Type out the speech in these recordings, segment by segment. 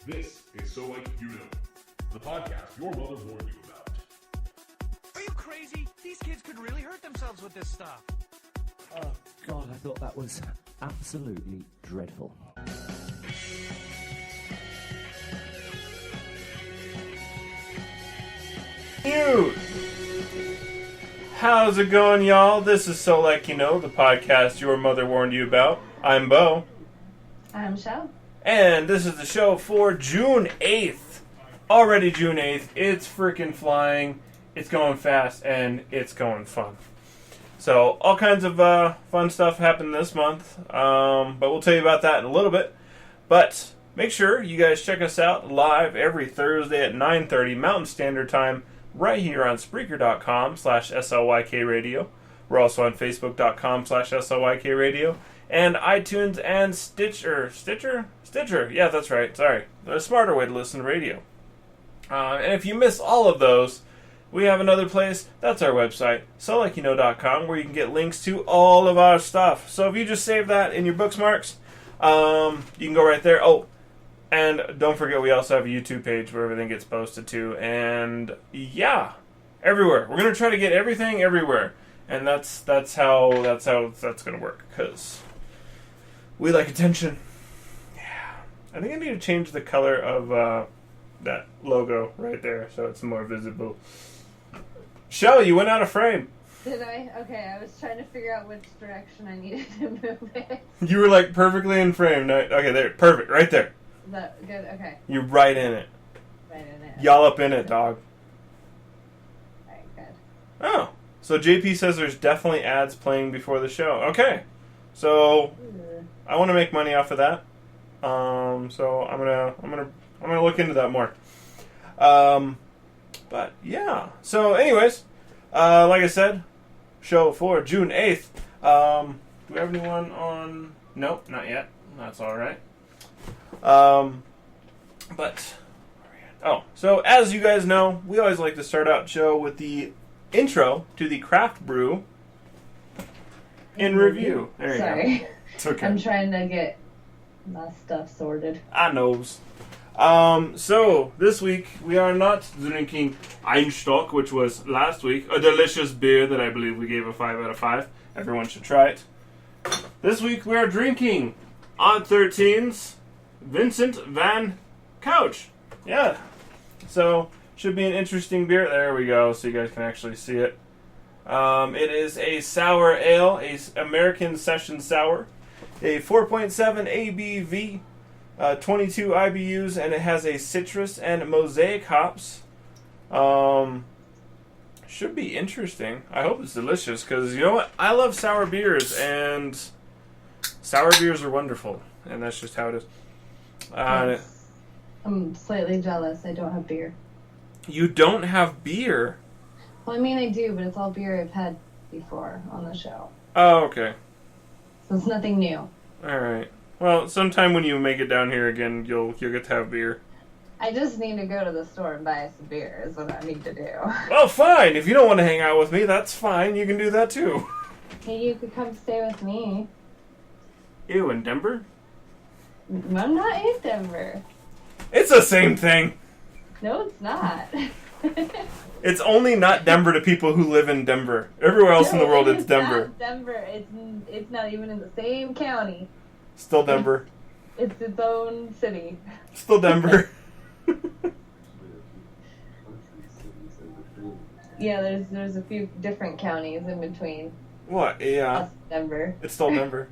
This is So Like You Know, the podcast your mother warned you about. Are you crazy? These kids could really hurt themselves with this stuff. Oh, God, I thought that was absolutely dreadful. Dude! How's it going, y'all? This is So Like You Know, the podcast your mother warned you about. I'm Bo. I'm Shell. And this is the show for June 8th. Already June 8th. It's freaking flying. It's going fast, and it's going fun. So, all kinds of fun stuff happened this month. But we'll tell you about that in a little bit. But make sure you guys check us out live every Thursday at 9:30 Mountain Standard Time right here on Spreaker.com/SLYKRadio. We're also on Facebook.com/SLYKRadio. And iTunes and Stitcher. Stitcher? Yeah, that's right. Sorry. A smarter way to listen to radio. And if you miss all of those, we have another place. That's our website, solikeyouknow.com, where you can get links to all of our stuff. So if you just save that in your bookmarks, you can go right there. Oh, and don't forget we also have a YouTube page where everything gets posted to. And yeah, everywhere. We're gonna try to get everything everywhere, and that's how that's gonna work, because we like attention. Yeah, I think I need to change the color of that logo right there so it's more visible. Shell, you went out of frame. Did I? Okay, I was trying to figure out which direction I needed to move it. You were like perfectly in frame. No, okay, there, perfect, right there. Is that good? Okay. You're right in it. Right in it. Y'all up in it, dog. Alright, good. Oh, so JP says there's definitely ads playing before the show. Okay, so I want to make money off of that. So I'm gonna look into that more. But yeah. So anyways, like I said, show for June 8th. Do we have anyone on? Nope, not yet. That's all right. So as you guys know, we always like to start out the show with the intro to the craft brew in review. There you go. Sorry. It's okay. I'm trying to get my stuff sorted. I knows. So this week we are not drinking Einstock, which was last week, a delicious beer that I believe we gave a 5 out of 5. Everyone should try it. This week we are drinking Odd 13's Vincent Van Couch. Yeah. So, should be an interesting beer. There we go, so you guys can actually see it. It is a sour ale, a American Session Sour, a 4.7 ABV, 22 IBUs, and it has a citrus and mosaic hops. Should be interesting. I hope it's delicious, because you know what? I love sour beers, and sour beers are wonderful, and that's just how it is. I'm slightly jealous. I don't have beer. You don't have beer? Well, I mean, I do, but it's all beer I've had before on the show. Oh, okay. So it's nothing new. All right. Well, sometime when you make it down here again, you'll get to have beer. I just need to go to the store and buy some beer is what I need to do. Well, fine. If you don't want to hang out with me, that's fine. You can do that too. Hey, you could come stay with me. Ew, in Denver? I'm not in Denver. It's the same thing. No, it's not. It's only not Denver to people who live in Denver. Everywhere else in the world, it's Denver. Not Denver. It's not even in the same county. Still Denver. It's its own city. Still Denver. Yeah, there's a few different counties in between. What? Yeah. Us, Denver. It's still Denver.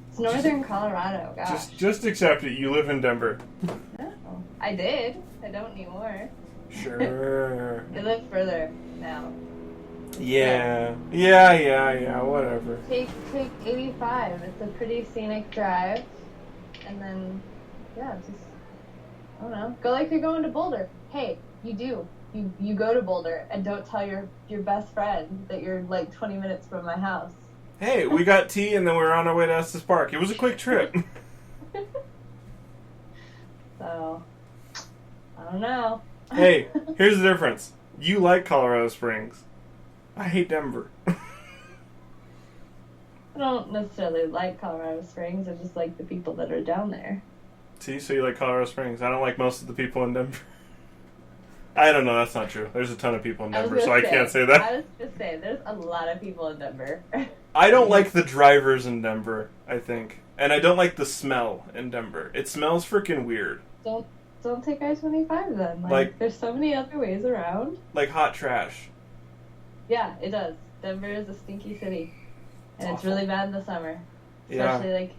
It's northern Colorado. Gosh. Just accept it. You live in Denver. Oh, I did. I don't anymore. Sure. I live further now. Yeah, whatever. Take 85. It's a pretty scenic drive. And then, yeah, just, I don't know. Go like you're going to Boulder. Hey, you do. You go to Boulder and don't tell your best friend that you're like 20 minutes from my house. Hey, we got tea and then we were on our way to Estes Park. It was a quick trip. So, I don't know. Hey, here's the difference. You like Colorado Springs. I hate Denver. I don't necessarily like Colorado Springs. I just like the people that are down there. See, so you like Colorado Springs. I don't like most of the people in Denver. I don't know, that's not true. There's a ton of people in Denver, so I can't say that. I was just saying, there's a lot of people in Denver. I don't like the drivers in Denver, I think. And I don't like the smell in Denver. It smells freaking weird. Don't take I-25 then. Like, there's so many other ways around. Like hot trash. Yeah, it does. Denver is a stinky city. And it's awful. really bad in the summer. Especially, like,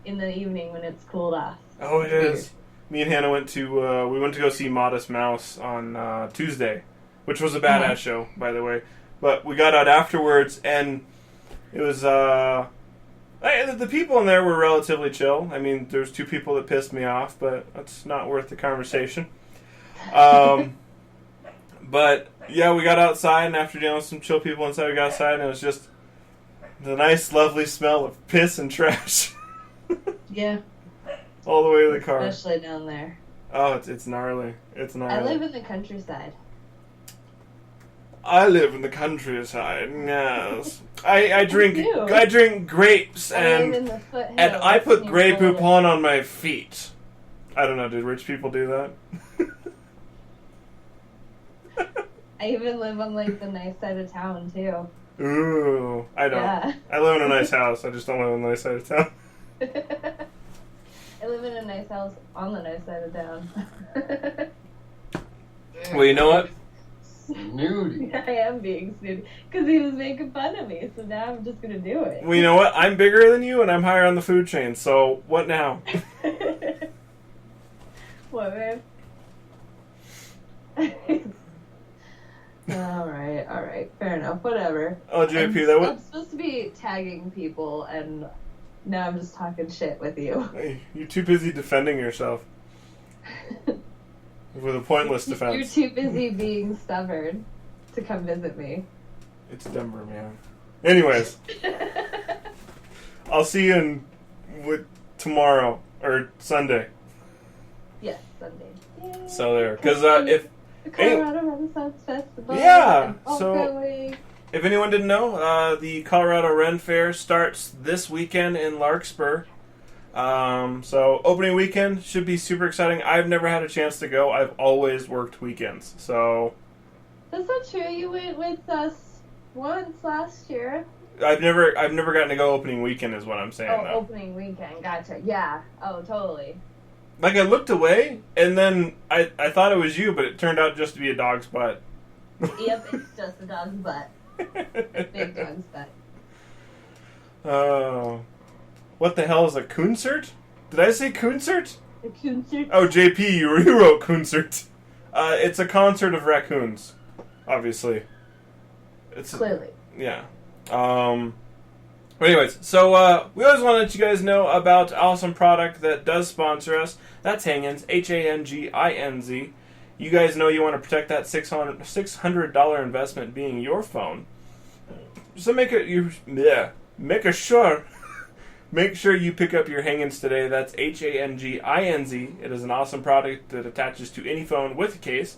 in the evening when it's cooled off. Oh, it is. Me and Hannah went to go see Modest Mouse on Tuesday, which was a badass show, by the way. But we got out afterwards, and it was the people in there were relatively chill. I mean, there's 2 people that pissed me off, but that's not worth the conversation. But yeah, we got outside, and after dealing with some chill people inside, we got outside, and it was just the nice, lovely smell of piss and trash. Yeah. All the way to the car. Especially down there. Oh, it's gnarly. It's gnarly. I live in the countryside. I live in the countryside. Yes, I drink grapes and I put Grey Poupon on my feet. I don't know. Did rich people do that? I even live on like the nice side of town too. Ooh, I don't. Yeah. I live in a nice house. I just don't live on the nice side of town. I live in a nice house on the nice side of town. Well, you know what? Snooty. I am being snooty because he was making fun of me, so now I'm just gonna do it. Well, you know what? I'm bigger than you, and I'm higher on the food chain. So what now? What, man? All right, fair enough. Whatever. Oh, JP, I'm supposed to be tagging people, and now I'm just talking shit with you. Hey, you're too busy defending yourself with a pointless defense. You're too busy being stubborn to come visit me. It's Denver, man. Anyways, I'll see you tomorrow or Sunday. Yes, Sunday. Yay. So there, because if the Colorado Renaissance Festival. Yeah, all so going. If anyone didn't know, the Colorado Ren Fair starts this weekend in Larkspur. So opening weekend should be super exciting. I've never had a chance to go. I've always worked weekends. So That's not true. You went with us once last year. I've never gotten to go opening weekend is what I'm saying. Oh, though. opening weekend. Gotcha. Yeah. Oh, totally. Like I looked away and then I thought it was you, but it turned out just to be a dog's butt. Yep, it's just a dog's butt. Big dog's butt. Oh. What the hell is a concert? Did I say concert? A concert? Oh, JP, you wrote concert. It's a concert of raccoons, obviously. It's Clearly. Yeah. But anyways, so we always want to let you guys know about an awesome product that does sponsor us. That's Hanginz, Hanginz. You guys know you want to protect that $600 investment being your phone. So make sure you pick up your Hanginz today. That's Hanginz. It is an awesome product that attaches to any phone with a case,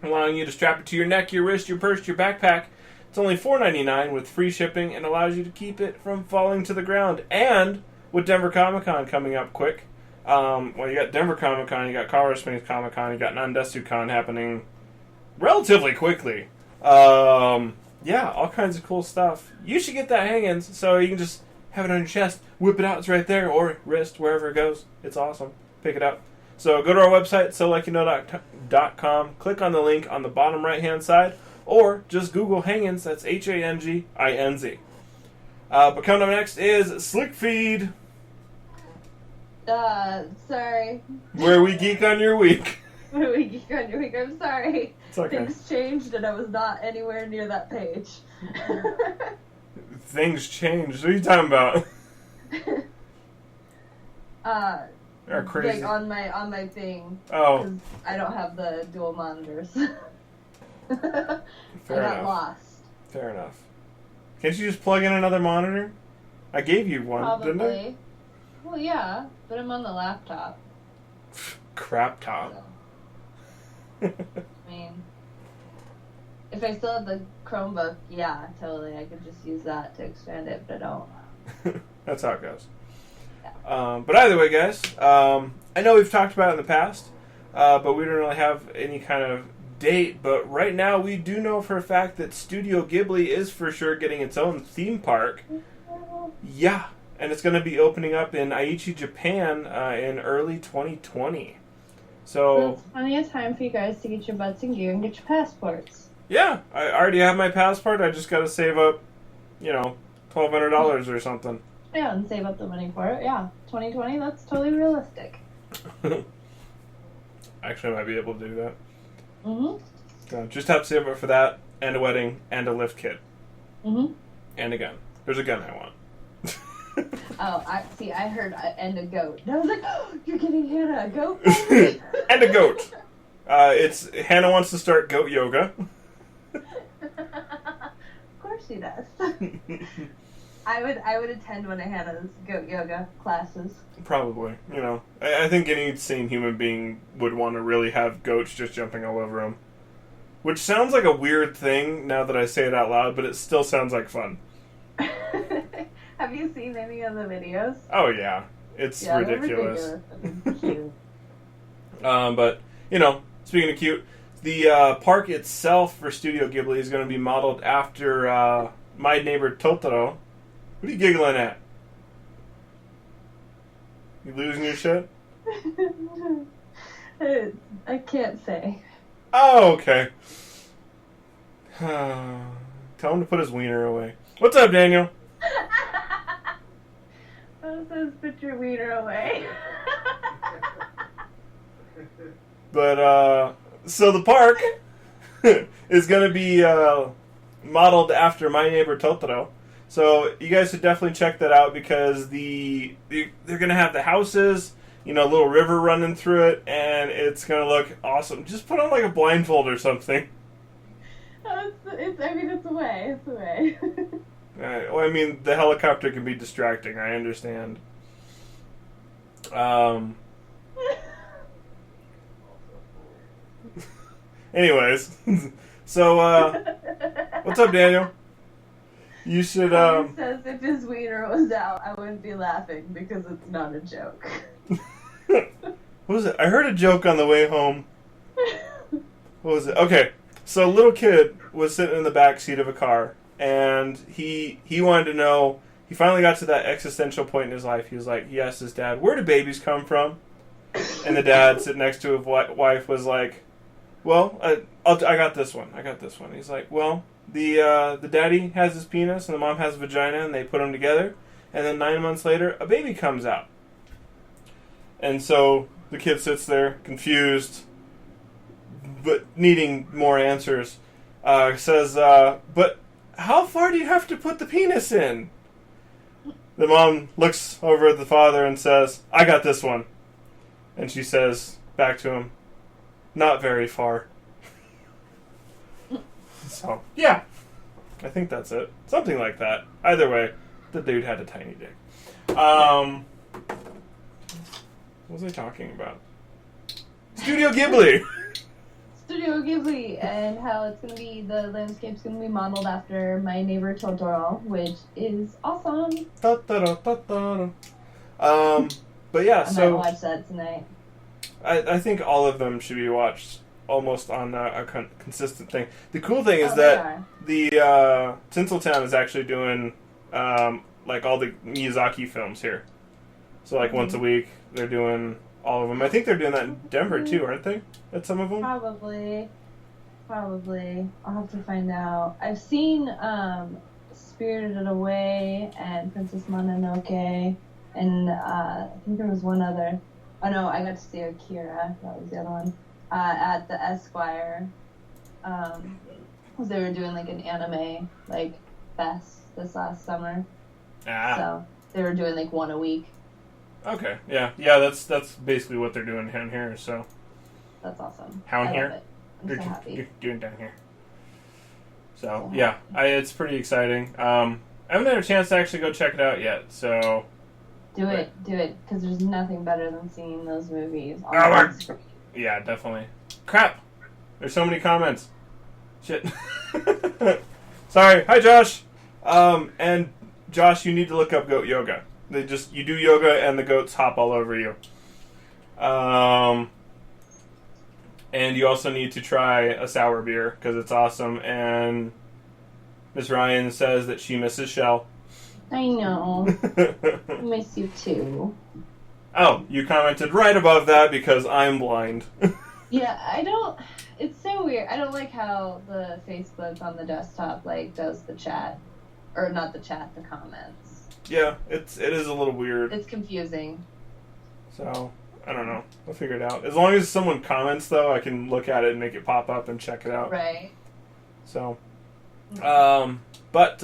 allowing you to strap it to your neck, your wrist, your purse, your backpack. It's only $4.99 with free shipping and allows you to keep it from falling to the ground. And with Denver Comic Con coming up quick, you got Denver Comic Con, you got Colorado Springs Comic Con, you got Nandesu Con happening relatively quickly. Yeah, all kinds of cool stuff. You should get that Hanginz so you can just have it on your chest, whip it out, it's right there, or wrist, wherever it goes. It's awesome. Pick it up. So go to our website, solikeyouknow.com, click on the link on the bottom right-hand side, or just Google Hanginz, that's Hanginz. But coming up next is Slick Feed, Sorry. where we geek on your week. Where we geek on your week. I'm sorry. It's okay. Things changed and I was not anywhere near that page. Things changed. What are you talking about? Are crazy. Like on my thing. Oh. 'Cause I don't have the dual monitors. I Fair got enough. lost. Fair enough. Can't you just plug in another monitor? I gave you one, Probably. didn't I? Well, yeah, but I'm on the laptop. Crap top. So. I mean, if I still have the Chromebook, yeah, totally. I could just use that to expand it, but I don't. That's how it goes. Yeah. But either way, guys, I know we've talked about it in the past, but we don't really have any kind of date. But right now, we do know for a fact that Studio Ghibli is for sure getting its own theme park. Yeah, and it's going to be opening up in Aichi, Japan in early 2020. So That's plenty of time for you guys to get your butts in gear and get your passports. yeah, I already have my passport. I just got to save up, $1,200 or something. Yeah, and save up the money for it. Yeah, 2020, that's totally realistic. Actually, I might be able to do that. Mm-hmm. Just have to save up for that, and a wedding, and a lift kit. Mm-hmm. And a gun. There's a gun I want. Oh, I heard and a goat. And I was like, oh, you're getting Hannah a goat? And a goat. It's Hannah wants to start goat yoga. Of course she does. I would attend one of Hannah's goat yoga classes. Probably. I think any sane human being would want to really have goats just jumping all over them. Which sounds like a weird thing now that I say it out loud, but it still sounds like fun. Have you seen any of the videos? Oh, yeah. It's ridiculous. Cute. But, speaking of cute, the park itself for Studio Ghibli is going to be modeled after My Neighbor Totoro. What are you giggling at? You losing your shit? I can't say. Oh, okay. Tell him to put his wiener away. What's up, Daniel? It says put your wiener away. But, so the park is going to be modeled after My Neighbor Totoro. So you guys should definitely check that out because they're going to have the houses, a little river running through it, and it's going to look awesome. Just put on like a blindfold or something. It's a way. It's a way. Well, I mean, the helicopter can be distracting. I understand. Anyways, so what's up, Daniel? You should. He says if his wiener was out, I wouldn't be laughing because it's not a joke. What was it? I heard a joke on the way home. What was it? Okay, so a little kid was sitting in the back seat of a car, and he wanted to know. He finally got to that existential point in his life. He was like, he asked his dad, "Where do babies come from?" And the dad, sitting next to his wife, was like, "Well, I got this one. He's like, "Well, the daddy has his penis and the mom has a vagina, and they put them together, and then 9 months later, a baby comes out." And so the kid sits there, confused, but needing more answers. Says, "But how far do you have to put the penis in?" The mom looks over at the father and says, "I got this one." And she says back to him, "Not very far." So, yeah. I think that's it. Something like that. Either way, the dude had a tiny dick. What was I talking about? Studio Ghibli! Studio Ghibli, and how it's going to be, the landscape's going to be modeled after My Neighbor Totoro, which is awesome. But yeah, I so might watch that tonight. I think all of them should be watched almost on a consistent thing. The cool thing is Oh, that the Tinseltown is actually doing like all the Miyazaki films here. So like once a week they're doing all of them. I think they're doing that in Denver too, aren't they? At some of them? Probably. I'll have to find out. I've seen Spirited Away and Princess Mononoke, and I think there was one other. Oh no, I got to see Akira. That was the other one. At the Esquire. Because they were doing like an anime fest this last summer. So they were doing like one a week. Okay, yeah, that's basically what they're doing down here. So that's awesome. Down I here, love it. I'm so happy. You're doing down here. So yeah, it's pretty exciting. I haven't had a chance to actually go check it out yet. So do it, because there's nothing better than seeing those movies. Yeah, definitely. Crap! There's so many comments. Shit. Sorry. Hi, Josh. And Josh, you need to look up goat yoga. You do yoga and the goats hop all over you. And you also need to try a sour beer because it's awesome. And Miss Ryan says that she misses Shell. I know. I miss you too. Oh, you commented right above that because I'm blind. Yeah, I don't. It's so weird. I don't like how the Facebook on the desktop does the chat, or not the chat, the comments. Yeah, it is a little weird. It's confusing. So I don't know. We'll figure it out. As long as someone comments, though, I can look at it and make it pop up and check it out. Right. So, but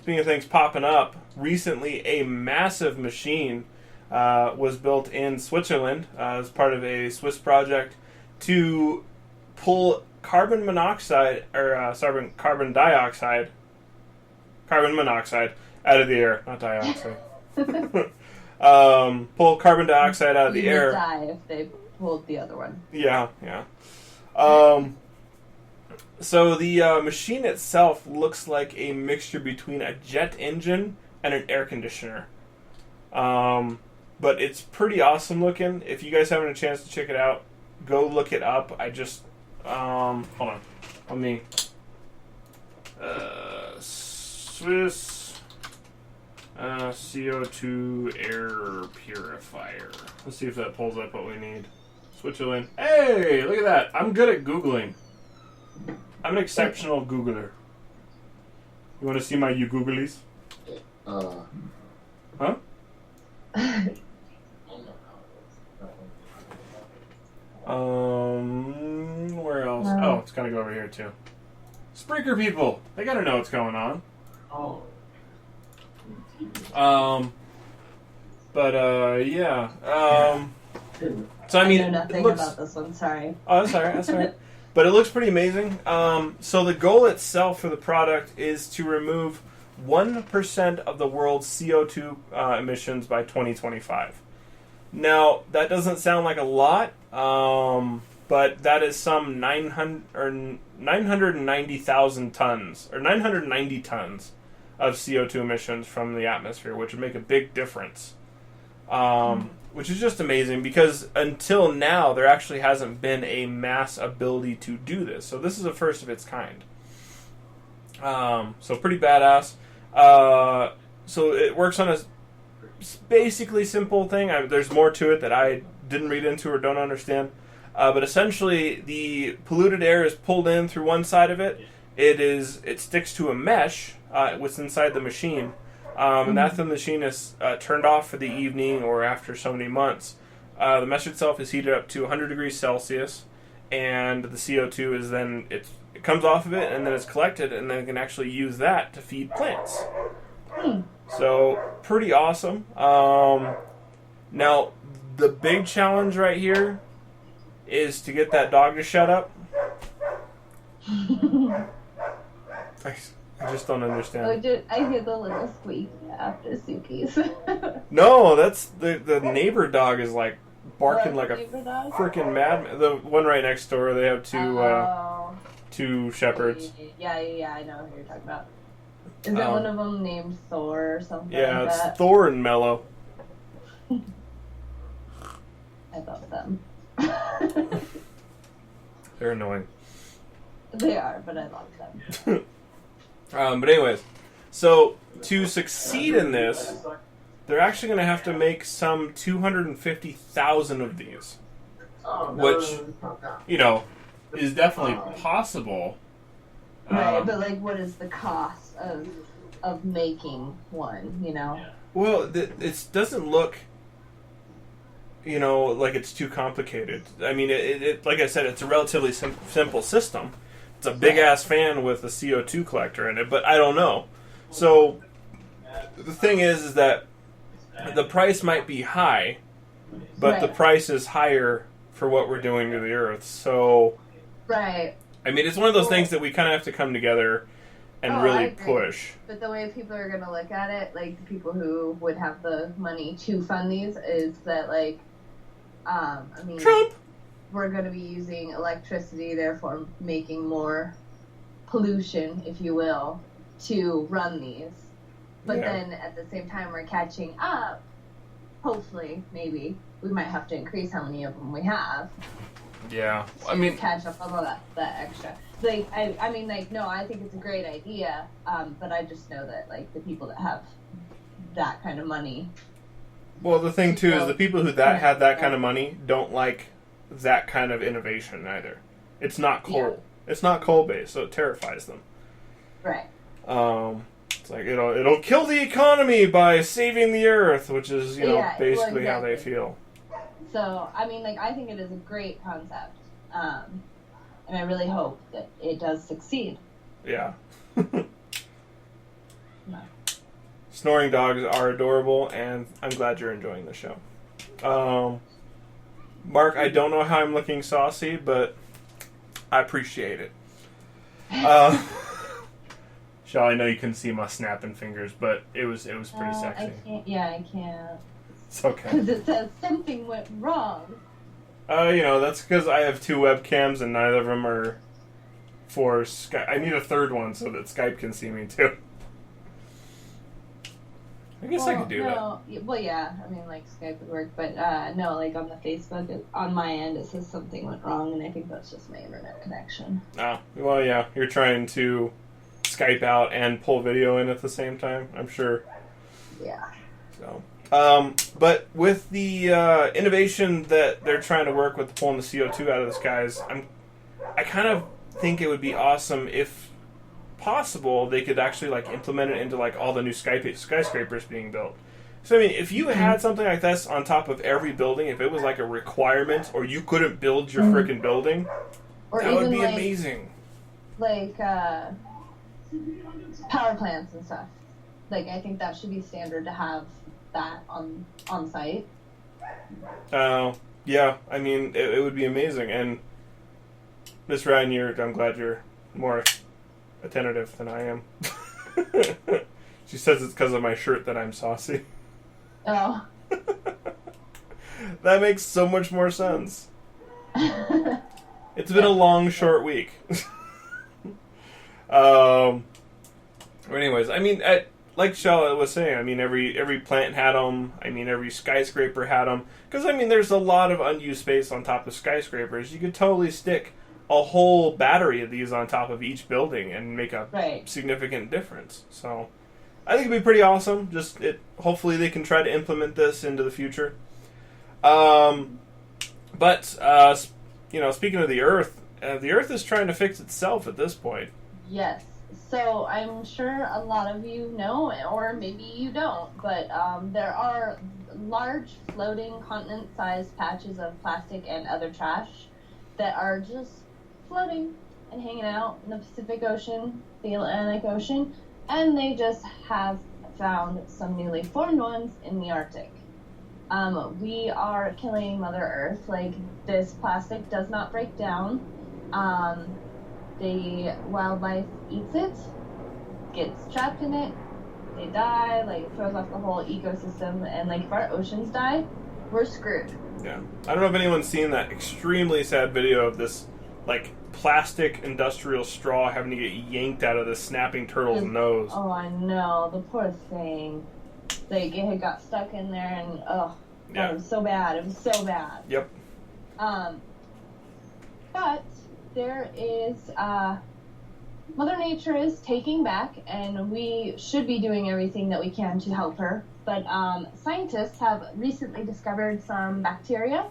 speaking of things popping up, recently a massive machine was built in Switzerland as part of a Swiss project to pull carbon monoxide out of the air, not dioxide. Pull carbon dioxide out of the air. You would die if they pulled the other one. Yeah. So the machine itself looks like a mixture between a jet engine and an air conditioner. But it's pretty awesome looking. If you guys haven't a chance to check it out, go look it up. I just hold on. Let me Swiss CO2 air purifier. Let's see if that pulls up what we need. Switzerland. Hey, look at that. I'm good at Googling. I'm an exceptional Googler. You want to see my you Googlies? Huh? Where else? Oh, it's gotta go over here too. Spreaker people, they gotta know what's going on. Oh. Yeah. So I mean, know nothing about this one. Sorry. Oh, that's alright. That's alright. But it looks pretty amazing. So the goal itself for the product is to remove 1% of the world's CO2 emissions by 2025. Now, that doesn't sound like a lot, but that is some 990,000 tons, or 990 tons of CO2 emissions from the atmosphere, which would make a big difference. Which is just amazing, because until now, there actually hasn't been a mass ability to do this. So this is a first of its kind. So pretty badass. So it works on a basically simple thing. There's more to it that I didn't read into or don't understand. But essentially, the polluted air is pulled in through one side of it. It sticks to a mesh what's inside the machine. And after the machine is turned off for the evening or after so many months, the mesh itself is heated up to 100 degrees Celsius, and the CO2 is then it comes off of it, and then it's collected, and then you can actually use that to feed plants. So pretty awesome. Now the big challenge right here is to get that dog to shut up. I just don't understand. I hear the little squeak after Suki's. No, that's the neighbor dog is like barking like a dog? freaking madman. The one right next door, they have two shepherds. Yeah, I know who you're talking about. Is that one of them named Thor or something? Yeah, like it's that? Thor and Mellow. I love them. They're annoying. They are, but I love them. But anyways, so to succeed in this, they're actually going to have to make some 250,000 of these, which, is definitely possible. Right, but what is the cost of making one? Well, it doesn't look, like it's too complicated. I mean, it like I said, it's a relatively simple system. It's a big-ass fan with a CO2 collector in it, but I don't know. So, the thing is that the price might be high, but the price is higher for what we're doing to the Earth. So, right. I mean, it's one of those things that we kind of have to come together and really push. But the way people are going to look at it, the people who would have the money to fund these, is that, Trump! We're going to be using electricity, therefore making more pollution, if you will, to run these. But then at the same time, we're catching up hopefully, maybe, we might have to increase how many of them we have. Yeah. I mean, catch up on all that extra. Like, I mean, like, no, I think it's a great idea, but I just know that, like, the people that have that kind of money. Well, the thing, too, is the people who had that kind of money don't like that kind of innovation either. It's not coal. Yeah. It's not coal-based, so it terrifies them. Right. It's like, it'll kill the economy by saving the earth, which is, basically how they feel. So, I mean, like, I think it is a great concept. And I really hope that it does succeed. Yeah. No. Snoring dogs are adorable, and I'm glad you're enjoying the show. Mark, I don't know how I'm looking saucy, but I appreciate it. Shall, I know you couldn't see my snapping fingers, but it was pretty sexy. I can't. It's okay. Because it says something went wrong. That's because I have 2 webcams and neither of them are for Skype. I need a third one so that Skype can see me too. I guess I could do that. Well, yeah. I mean, like, Skype would work, but no, like, on the Facebook, on my end, it says something went wrong, and I think that's just my internet connection. Oh, well, yeah. You're trying to Skype out and pull video in at the same time, I'm sure. Yeah. So... but with the innovation that they're trying to work with pulling the CO2 out of the skies, I kind of think it would be awesome if possible they could actually like implement it into like all the new skyscrapers being built. So I mean, if you had something like this on top of every building, if it was like a requirement, or you couldn't build your freaking building, or that would be amazing. Like power plants and stuff. Like, I think that should be standard to have that on site. Yeah, I mean, it would be amazing. And Miss Ryan, I'm glad you're more attentive than I am. She says it's because of my shirt that I'm saucy. Oh. That makes so much more sense. It's been a long, short week. Anyways, I mean, like Shella was saying, I mean, every plant had them. I mean, every skyscraper had them. Because, I mean, there's a lot of unused space on top of skyscrapers. You could totally stick a whole battery of these on top of each building and make a significant difference. So, I think it'd be pretty awesome. Hopefully they can try to implement this into the future. But speaking of the Earth is trying to fix itself at this point. Yes. So I'm sure a lot of you know, or maybe you don't, but there are large floating continent-sized patches of plastic and other trash that are just floating and hanging out in the Pacific Ocean, the Atlantic Ocean, and they just have found some newly formed ones in the Arctic. We are killing Mother Earth. Like, this plastic does not break down. The wildlife eats it, gets trapped in it, they die, like, it throws off the whole ecosystem, and, like, if our oceans die, we're screwed. Yeah. I don't know if anyone's seen that extremely sad video of this, like, plastic industrial straw having to get yanked out of this snapping turtle's nose. Oh, I know. The poor thing. Like, it had got stuck in there, and, it was so bad. It was so bad. Yep. But there is, Mother Nature is taking back, and we should be doing everything that we can to help her. But scientists have recently discovered some bacteria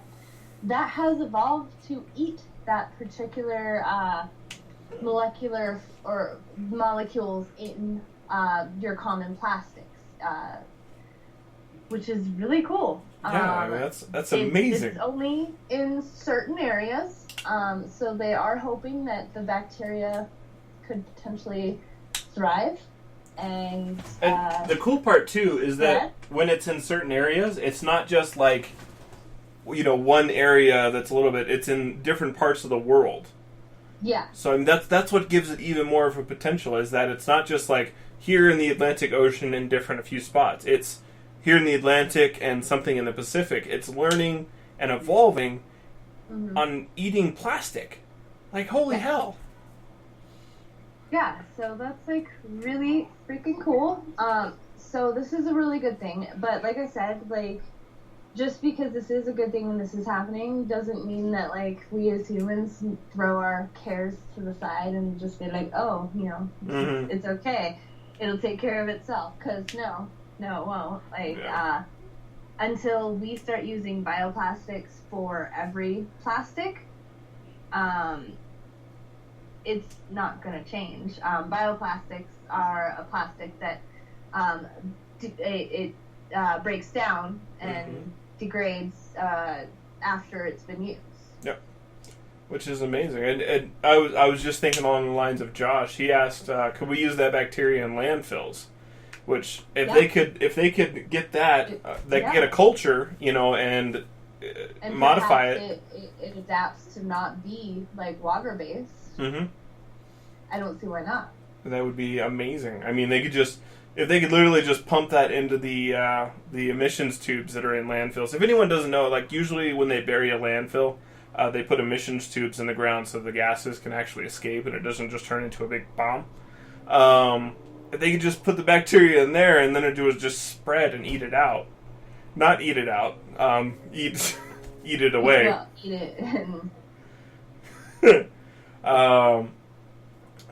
that has evolved to eat that particular molecular or molecules in your common plastics, which is really cool. Yeah, I mean, that's amazing. It's only in certain areas, so they are hoping that the bacteria could potentially thrive. And the cool part too is that when it's in certain areas, it's not just like, one area that's a little bit. It's in different parts of the world. Yeah. So I mean, that's what gives it even more of a potential, is that it's not just like here in the Atlantic Ocean in a few spots. It's here in the Atlantic and something in the Pacific. It's learning and evolving on eating plastic. Like, holy hell. Yeah, so that's, like, really freaking cool. So this is a really good thing. But like I said, like, just because this is a good thing and this is happening doesn't mean that, like, we as humans throw our cares to the side and just be like, oh, you know, it's okay. It'll take care of itself. Because no, it won't. Like, until we start using bioplastics for every plastic, it's not going to change. Bioplastics are a plastic that it breaks down and degrades after it's been used. Yep, which is amazing. And I was just thinking along the lines of Josh. He asked, could we use that bacteria in landfills? Which, if they could get that, they could get a culture, you know, and modify it. It adapts to not be like water based. I don't see why not. That would be amazing. I mean, if they could literally just pump that into the emissions tubes that are in landfills. If anyone doesn't know, like, usually when they bury a landfill, they put emissions tubes in the ground so the gases can actually escape and it doesn't just turn into a big bomb. If they could just put the bacteria in there and then it would just spread and eat it out. Not eat it out. Eat it away. Well, eat it.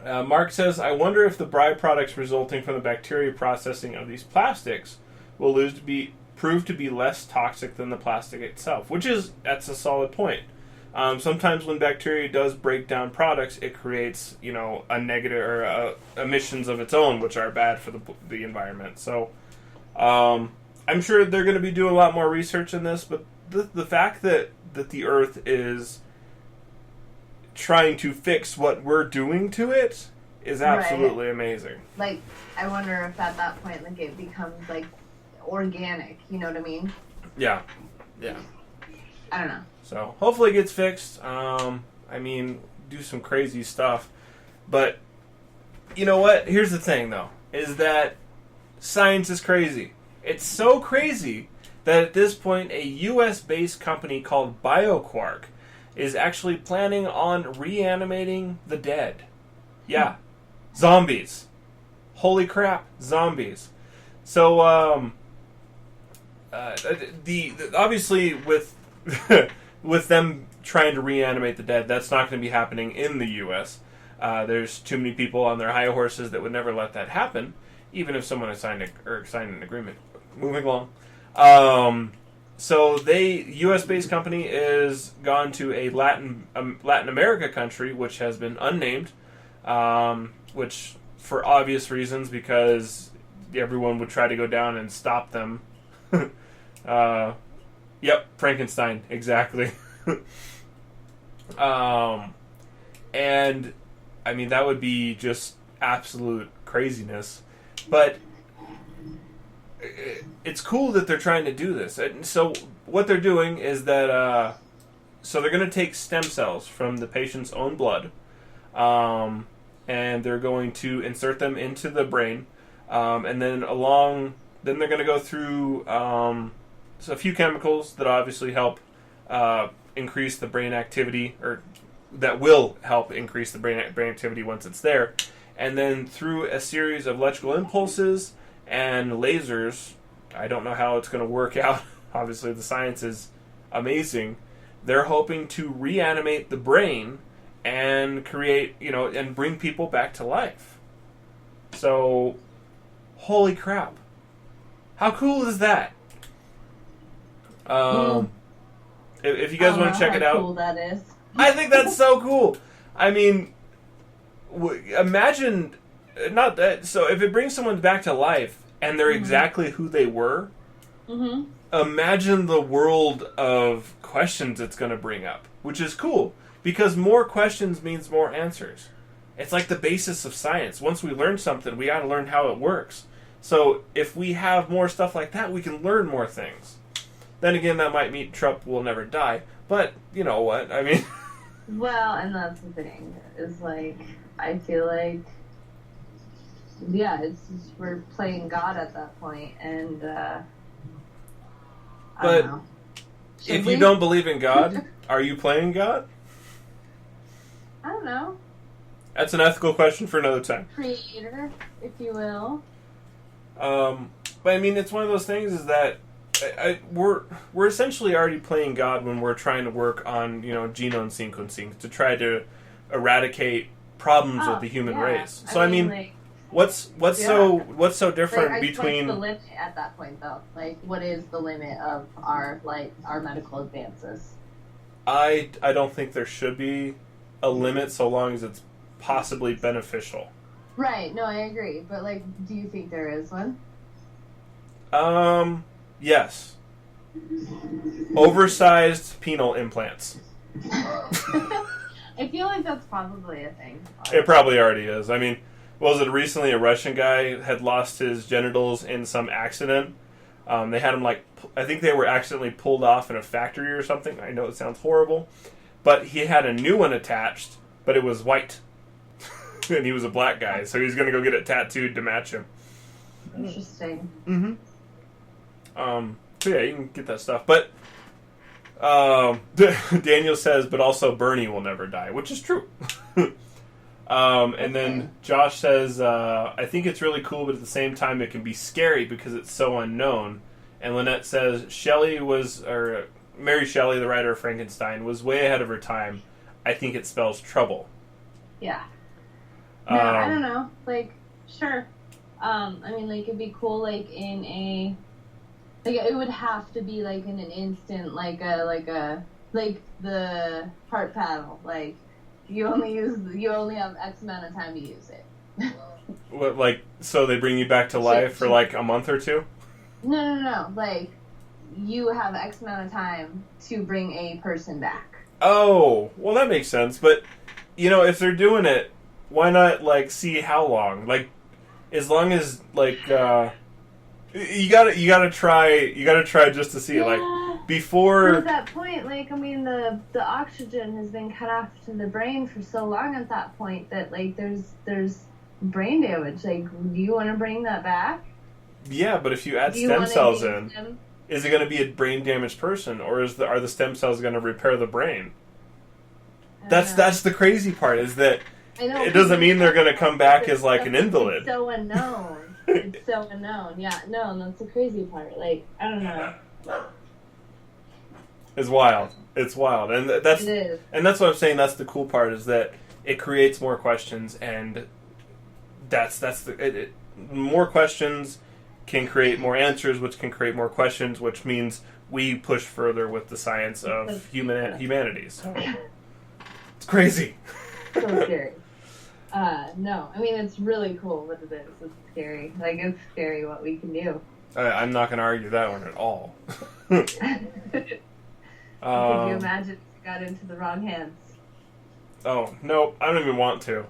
Mark says, I wonder if the byproducts resulting from the bacteria processing of these plastics will prove to be less toxic than the plastic itself, that's a solid point. Sometimes when bacteria does break down products, it creates, you know, a negative or emissions of its own, which are bad for the environment. So I'm sure they're going to be doing a lot more research in this, but the fact that the Earth is trying to fix what we're doing to it is absolutely amazing. Like, I wonder if at that point, like, it becomes, like, organic, you know what I mean? Yeah. I don't know. So, hopefully it gets fixed. I mean, do some crazy stuff. But, you know what? Here's the thing, though, is that science is crazy. It's so crazy that at this point, a U.S.-based company called BioQuark is actually planning on reanimating the dead. Yeah. Zombies. Holy crap, zombies. So, obviously with with them trying to reanimate the dead, that's not going to be happening in the U.S. There's too many people on their high horses that would never let that happen, even if someone had signed an agreement. Moving along. So U.S.-based company is gone to a Latin America country, which has been unnamed, which for obvious reasons, because everyone would try to go down and stop them. Yep, Frankenstein, exactly. And, I mean, that would be just absolute craziness. But it's cool that they're trying to do this. And so what they're doing is that, so they're going to take stem cells from the patient's own blood, and they're going to insert them into the brain, and then then they're going to go through a few chemicals that obviously help increase the brain activity, or that will help increase the brain activity once it's there, and then through a series of electrical impulses and lasers. I don't know how it's going to work out. Obviously, the science is amazing. They're hoping to reanimate the brain and create, and bring people back to life. So, holy crap. How cool is that? If you guys want to check it out. How cool that is. I think that's so cool. I mean, imagine, not that, so if it brings someone back to life and they're exactly who they were, imagine the world of questions it's going to bring up, which is cool, because more questions means more answers. It's like the basis of science. Once we learn something, we got to learn how it works. So if we have more stuff like that, we can learn more things. Then again, that might mean Trump will never die, but you know what, I mean... Well, and that's the thing, is like, I feel like, yeah, it's just, we're playing God at that point, and, I don't know. If you don't believe in God, are you playing God? I don't know. That's an ethical question for another time. Creator, if you will. But I mean, it's one of those things is that we're essentially already playing God when we're trying to work on genome sequencing to try to eradicate problems with the human race. So I mean like, what's so different like, between what's the limit at that point though? Like, what is the limit of our medical advances? I don't think there should be a limit so long as it's possibly beneficial. Right. No, I agree. But like, do you think there is one? Yes. Oversized penile implants. I feel like that's probably a thing. It probably already is. I mean, was it recently a Russian guy had lost his genitals in some accident? They had him I think they were accidentally pulled off in a factory or something. I know it sounds horrible, but he had a new one attached, but it was white, and he was a black guy, so he's gonna go get it tattooed to match him. Interesting. Mm-hmm. So yeah, you can get that stuff, but Daniel says, but also Bernie will never die, which is true. And then Josh says, I think it's really cool, but at the same time it can be scary because it's so unknown. And Lynette says, Mary Shelley, the writer of Frankenstein, was way ahead of her time. I think it spells trouble. Yeah. No, I don't know. Like, sure. I mean, like, it'd be cool, like, in a... Like, it would have to be, like, in an instant, like the heart paddle. Like, you only have X amount of time to use it. What, like, so they bring you back to life for, like, a month or two? No. Like, you have X amount of time to bring a person back. Oh, well, that makes sense. But, if they're doing it, why not, like, see how long? Like, as long as, like, you gotta try just to see, like, before... At that point, like, I mean, the oxygen has been cut off to the brain for so long at that point that, like, there's brain damage. Like, do you want to bring that back? Yeah, but if you add stem cells in, is it going to be a brain damaged person, or are the stem cells going to repair the brain? That's the crazy part, is that it doesn't mean they're going to come back as like an invalid. It's so unknown. It's so unknown. Yeah, no, that's the crazy part. Like, I don't know. It's wild. It's wild, and that's it is. And that's what I'm saying. That's the cool part, is that it creates more questions, and more questions can create more answers, which can create more questions, which means we push further with the science of humanities. It's crazy. So scary. No, I mean, it's really cool, but it is. It's scary. Like, it's scary what we can do. I'm not going to argue that one at all. Could you imagine if you got into the wrong hands? Oh, no, I don't even want to.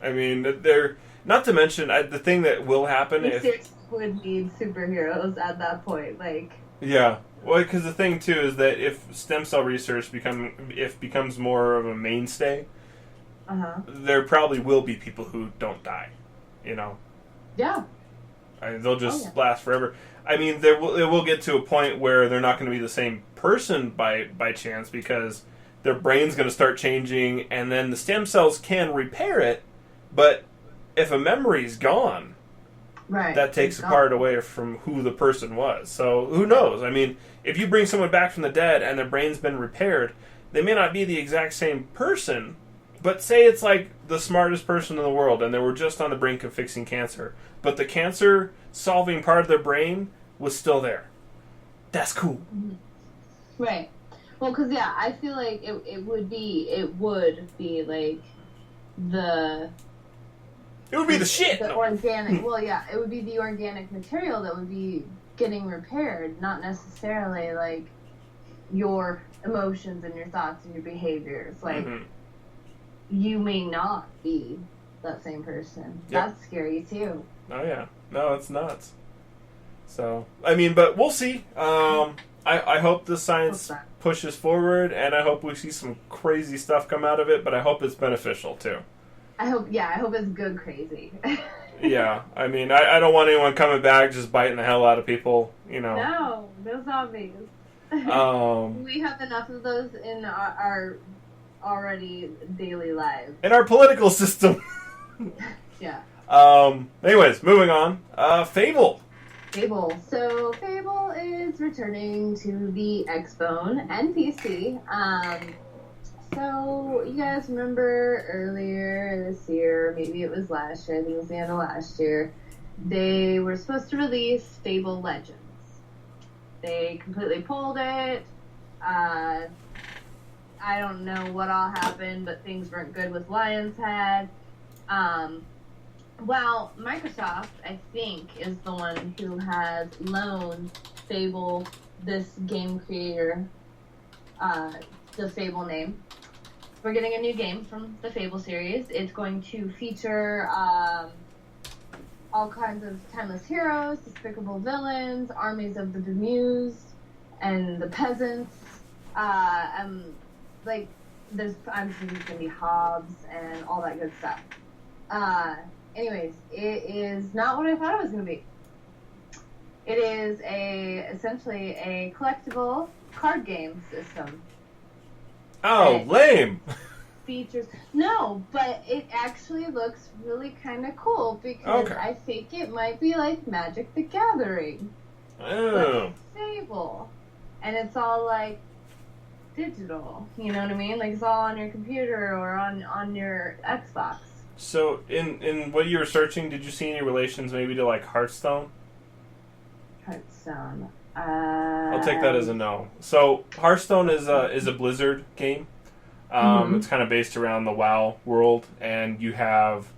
I mean, they're... Not to mention, the thing that will happen we seriously would need superheroes at that point, like... Yeah. Well, because the thing, too, is that if stem cell research becomes more of a mainstay, there probably will be people who don't die, Yeah. They'll just last forever. I mean, it will get to a point where they're not going to be the same person by chance, because their brain's going to start changing, and then the stem cells can repair it, but... If a memory's gone, right, that takes a part away from who the person was. So who knows? I mean, if you bring someone back from the dead and their brain's been repaired, they may not be the exact same person, but say it's like the smartest person in the world and they were just on the brink of fixing cancer, but the cancer-solving part of their brain was still there. That's cool. Right. Well, because, I feel like it would be like the... It would be the shit. The organic. Well, it would be the organic material that would be getting repaired, not necessarily like your emotions and your thoughts and your behaviors. Like, you may not be that same person. Yep. That's scary too. Oh yeah, no, it's nuts. So I mean, but we'll see. I hope the science pushes forward, and I hope we see some crazy stuff come out of it. But I hope it's beneficial too. I hope it's good crazy. Yeah, I mean, I don't want anyone coming back just biting the hell out of people, No zombies. We have enough of those in our already daily lives. In our political system. Yeah. Anyways, moving on. Fable. Fable. So Fable is returning to the Xbone and PC. So you guys remember earlier this year, maybe it was last year, I think it was the end of last year, they were supposed to release Fable Legends. They completely pulled it. I don't know what all happened, but things weren't good with Lion's Head. Well, Microsoft, I think, is the one who has loaned Fable, this game creator, the Fable name. We're getting a new game from the Fable series. It's going to feature all kinds of timeless heroes, despicable villains, armies of the bemused, and the peasants. I'm sure there's gonna be hobs and all that good stuff. Anyways, it is not what I thought it was gonna be. It is essentially a collectible card game system. Oh, lame! Features no, but it actually looks really kind of cool because Okay. I think it might be like Magic the Gathering, Oh. but Fable, and it's all like digital. You know what I mean? Like it's all on your computer or on your Xbox. So, in what you were searching, did you see any relations maybe to, like, Hearthstone? Hearthstone. I'll take that as a no. So, Hearthstone is a Blizzard game. It's kind of based around the WoW world, and you have,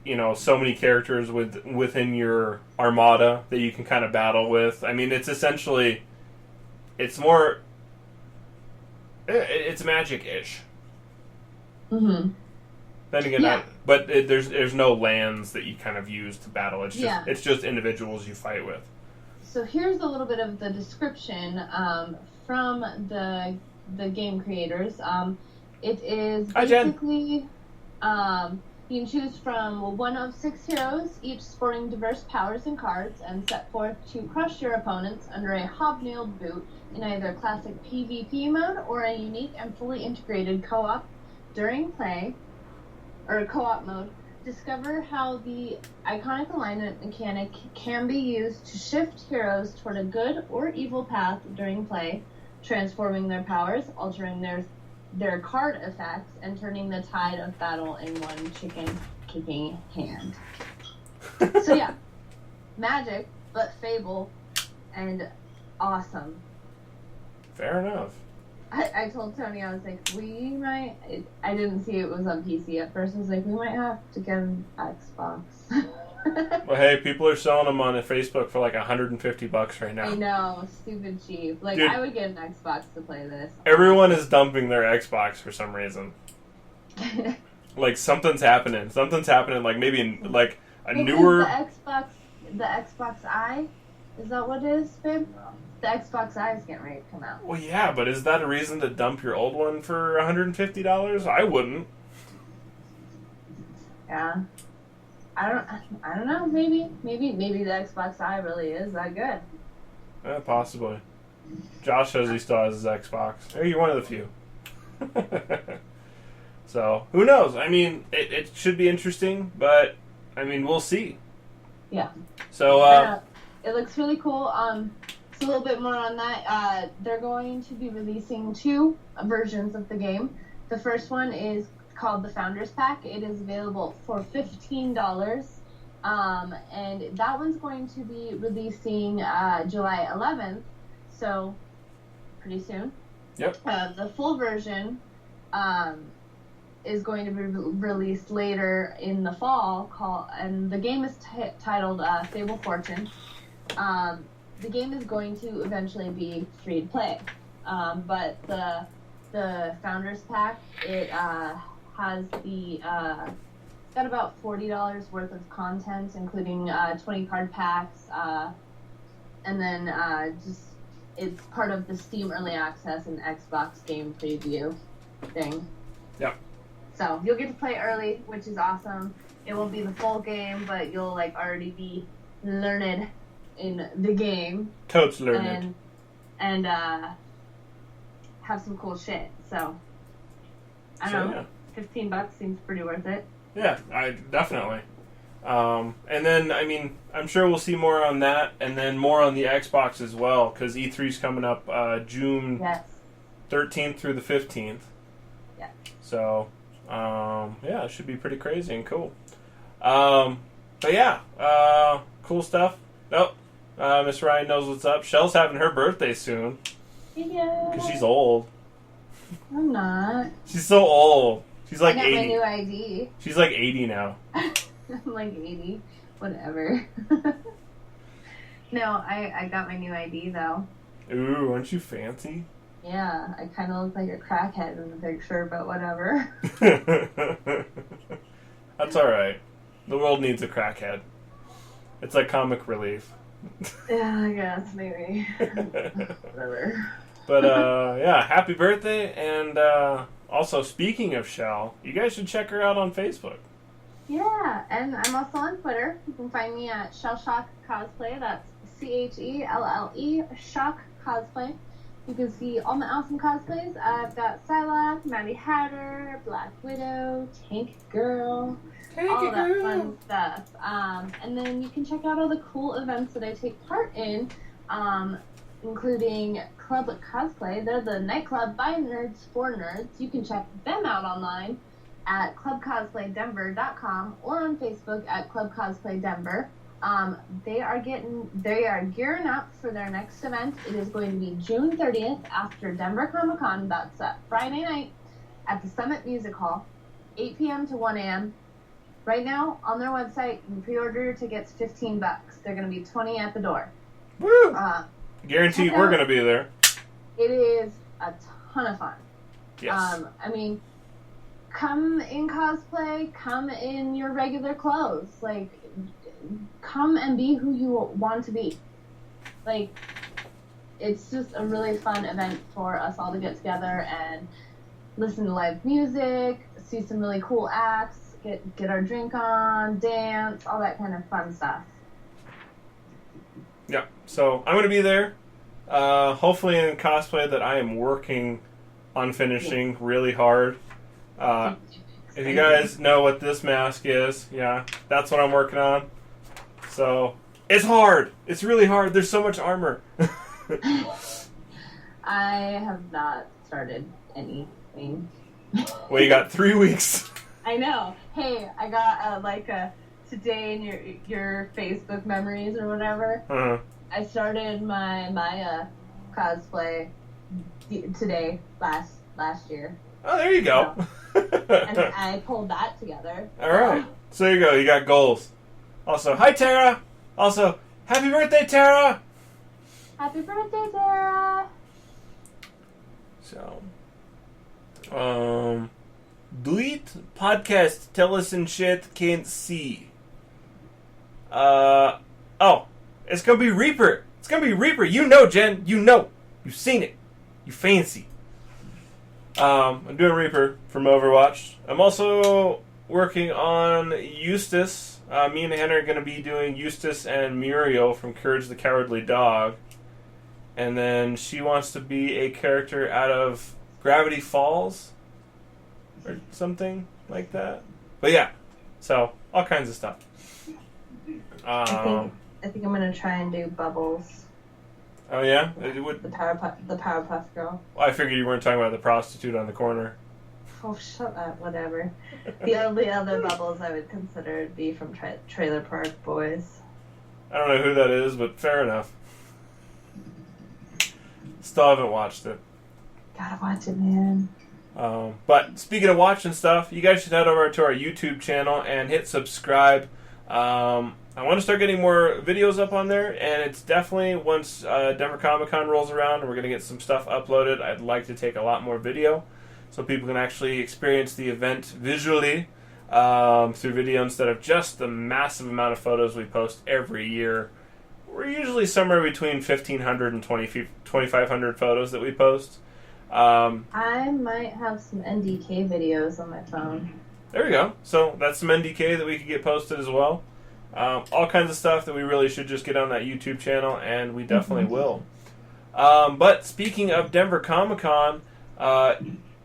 so many characters within your armada that you can kind of battle with. I mean, it's essentially, it's Magic-ish. Mm-hmm. Then again, Yeah. there's no lands that you kind of use to battle. It's just individuals you fight with. So here's a little bit of the description from the game creators. It is Hi, Jen. basically you can choose from one of 6 heroes, each sporting diverse powers and cards, and set forth to crush your opponents under a hobnailed boot in either classic PvP mode or a unique and fully integrated co-op during play, or co-op mode. Discover how the iconic alignment mechanic can be used to shift heroes toward a good or evil path during play, transforming their powers, altering their card effects, and turning the tide of battle in one chicken-kicking hand. So yeah, Magic, but Fable, and awesome. Fair enough. I told Tony, I was like, I didn't see it was on PC at first. I was like, we might have to get an Xbox. Well, hey, people are selling them on Facebook for like $150 right now. I know, stupid cheap. Like, Dude, I would get an Xbox to play this. everyone is dumping their Xbox for some reason. Like, something's happening. Like, maybe like a Because newer... the Xbox I, is that what it is, babe? The Xbox I is getting ready to come out. Well, yeah, but is that a reason to dump your old one for $150? I wouldn't. Yeah. I don't know. Maybe the Xbox I really is that good. Possibly. Josh says he still has his Xbox. Hey, you're one of the few. So, who knows? I mean, it should be interesting, but, I mean, we'll see. Yeah. So, It looks really cool. Just a little bit more on that. They're going to be releasing 2 versions of the game. The first one is called the Founders Pack. It is available for $15. And that one's going to be releasing July 11th, so pretty soon. Yep. The full version is going to be released later in the fall, and the game is titled Fable Fortune. The game is going to eventually be free to play, but the Founders Pack, it has it's got about $40 worth of content, including 20 card packs, and then it's part of the Steam Early Access and Xbox game preview thing. Yep. So you'll get to play early, which is awesome. It won't be the full game, but you'll already be learned in the game. Totes learned. And have some cool shit. So I don't know. Yeah. $15 seems pretty worth it. Yeah, definitely. And then, I mean, I'm sure we'll see more on that, and then more on the Xbox as well, because E3's coming up June 13th through the 15th. Yeah. So, yeah, it should be pretty crazy and cool. But yeah, cool stuff. Nope. Miss Ryan knows what's up. Shell's having her birthday soon. Yeah. Because she's old. I'm not. She's so old. She's like I got 80. my new ID. She's like 80 now. I'm like 80. Whatever. No, I got my new ID though. Ooh, aren't you fancy? Yeah, I kind of look like a crackhead in the picture, but whatever. That's alright. The world needs a crackhead. It's like comic relief. Yeah, I guess, maybe. Whatever. But, yeah, happy birthday. And also, speaking of Shell, you guys should check her out on Facebook. Yeah, and I'm also on Twitter. You can find me at Shell Shock Cosplay. That's CHELLE Shock Cosplay. You can see all my awesome cosplays. I've got Psylocke, Maddie Hatter, Black Widow, Tank Girl, all that fun stuff. And then you can check out all the cool events that I take part in, including Club Cosplay. They're the nightclub by nerds for nerds. You can check them out online at clubcosplaydenver.com or on Facebook at Club Cosplay Denver. They are gearing up for their next event. It is going to be June 30th after Denver Comic Con. That's Friday night at the Summit Music Hall, 8 p.m. to 1 a.m. Right now on their website, you can pre-order your tickets $15. They're going to be $20 at the door. Woo! Guaranteed we're going to be there. It is a ton of fun. Yes. I mean, come in cosplay, come in your regular clothes. Like, come and be who you want to be. Like, it's just a really fun event for us all to get together and listen to live music, see some really cool acts, get our drink on, dance, all that kind of fun stuff. Yeah, so I'm going to be there. Hopefully in cosplay that I am working on finishing really hard. If you guys know what this mask is, yeah, that's what I'm working on. So, it's hard. It's really hard. There's so much armor. I have not started anything. Well, you got 3 weeks. I know. Hey, I got a today in your Facebook memories or whatever. Uh-huh. I started my Maya cosplay today last year. Oh, there you go. And I pulled that together. All right. So there you go. You got goals. Also, hi, Tara. Also, happy birthday, Tara. Happy birthday, Tara. So, do it podcast. Tell us and shit. Can't see. Oh, it's gonna be Reaper. It's gonna be Reaper. You know, Jen. You know. You've seen it. You fancy. I'm doing Reaper from Overwatch. I'm also working on Eustace. Me and Hannah are going to be doing Eustace and Muriel from Courage the Cowardly Dog. And then she wants to be a character out of Gravity Falls or something like that. But yeah, so all kinds of stuff. I think I'm going to try and do Bubbles. Oh yeah? The Powerpuff Girl. Well, I figured you weren't talking about the prostitute on the corner. Oh, shut up, whatever. The only other Bubbles I would consider would be from Trailer Park Boys. I don't know who that is, but fair enough. Still haven't watched it. Gotta watch it, man. But speaking of watching stuff, you guys should head over to our YouTube channel and hit subscribe. I want to start getting more videos up on there, and it's definitely once Denver Comic Con rolls around and we're going to get some stuff uploaded, I'd like to take a lot more video so people can actually experience the event visually through video instead of just the massive amount of photos we post every year. We're usually somewhere between 1,500 and 2,500 photos that we post. I might have some NDK videos on my phone. There we go. So that's some NDK that we could get posted as well. All kinds of stuff that we really should just get on that YouTube channel, and we definitely will. But speaking of Denver Comic Con,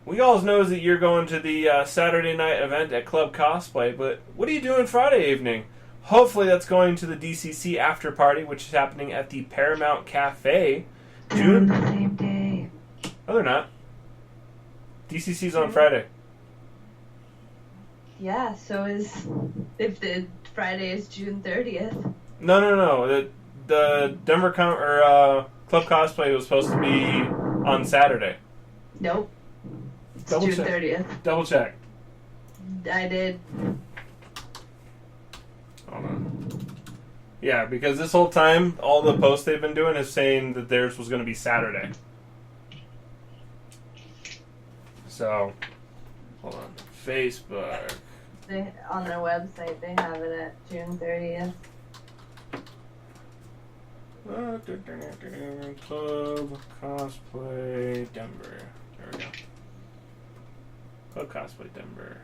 we all know that you're going to the Saturday night event at Club Cosplay, but what are you doing Friday evening? hopefully that's going to the DCC after party, which is happening at the Paramount Cafe. June. The same day. Oh, they're not. DCC's on Friday. Yeah, so if the Friday is June 30th. No. The Denver Club Cosplay was supposed to be on Saturday. Nope. It's Double June check. 30th. Double check. I did. Hold on. Yeah, because this whole time, all the posts they've been doing is saying that theirs was going to be Saturday. So, hold on. Facebook. On their website, they have it at June 30th. Club Cosplay Denver. There we go. Club Cosplay Denver.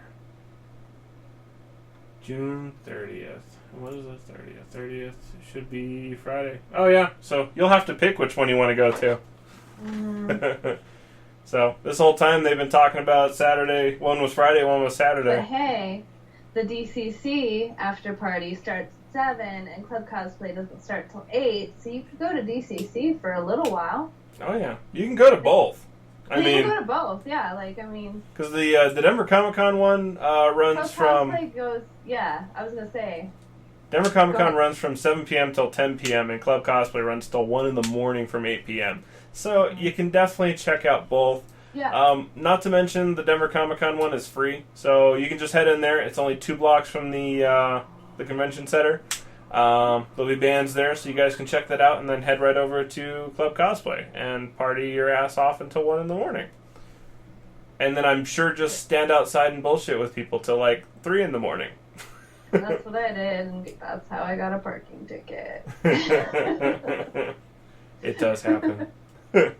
June 30th. What is the 30th? 30th should be Friday. Oh, yeah. So you'll have to pick which one you want to go to. So this whole time they've been talking about Saturday. One was Friday, one was Saturday. But hey, the DCC after party starts at 7 and Club Cosplay doesn't start till 8, so you could go to DCC for a little while. Oh, yeah. You can go to both. You can go to both, yeah. Because the Denver Comic Con one runs Club Cosplay goes, yeah, I was going to say. Denver Comic Con runs from 7 p.m. till 10 p.m. and Club Cosplay runs till 1 in the morning from 8 p.m. So you can definitely check out both. Yeah. Not to mention the Denver Comic Con one is free, so you can just head in there. It's only 2 blocks from the convention center. There'll be bands there, so you guys can check that out and then head right over to Club Cosplay and party your ass off until 1 in the morning. And then I'm sure just stand outside and bullshit with people till like 3 in the morning. That's what I did, and that's how I got a parking ticket. It does happen. But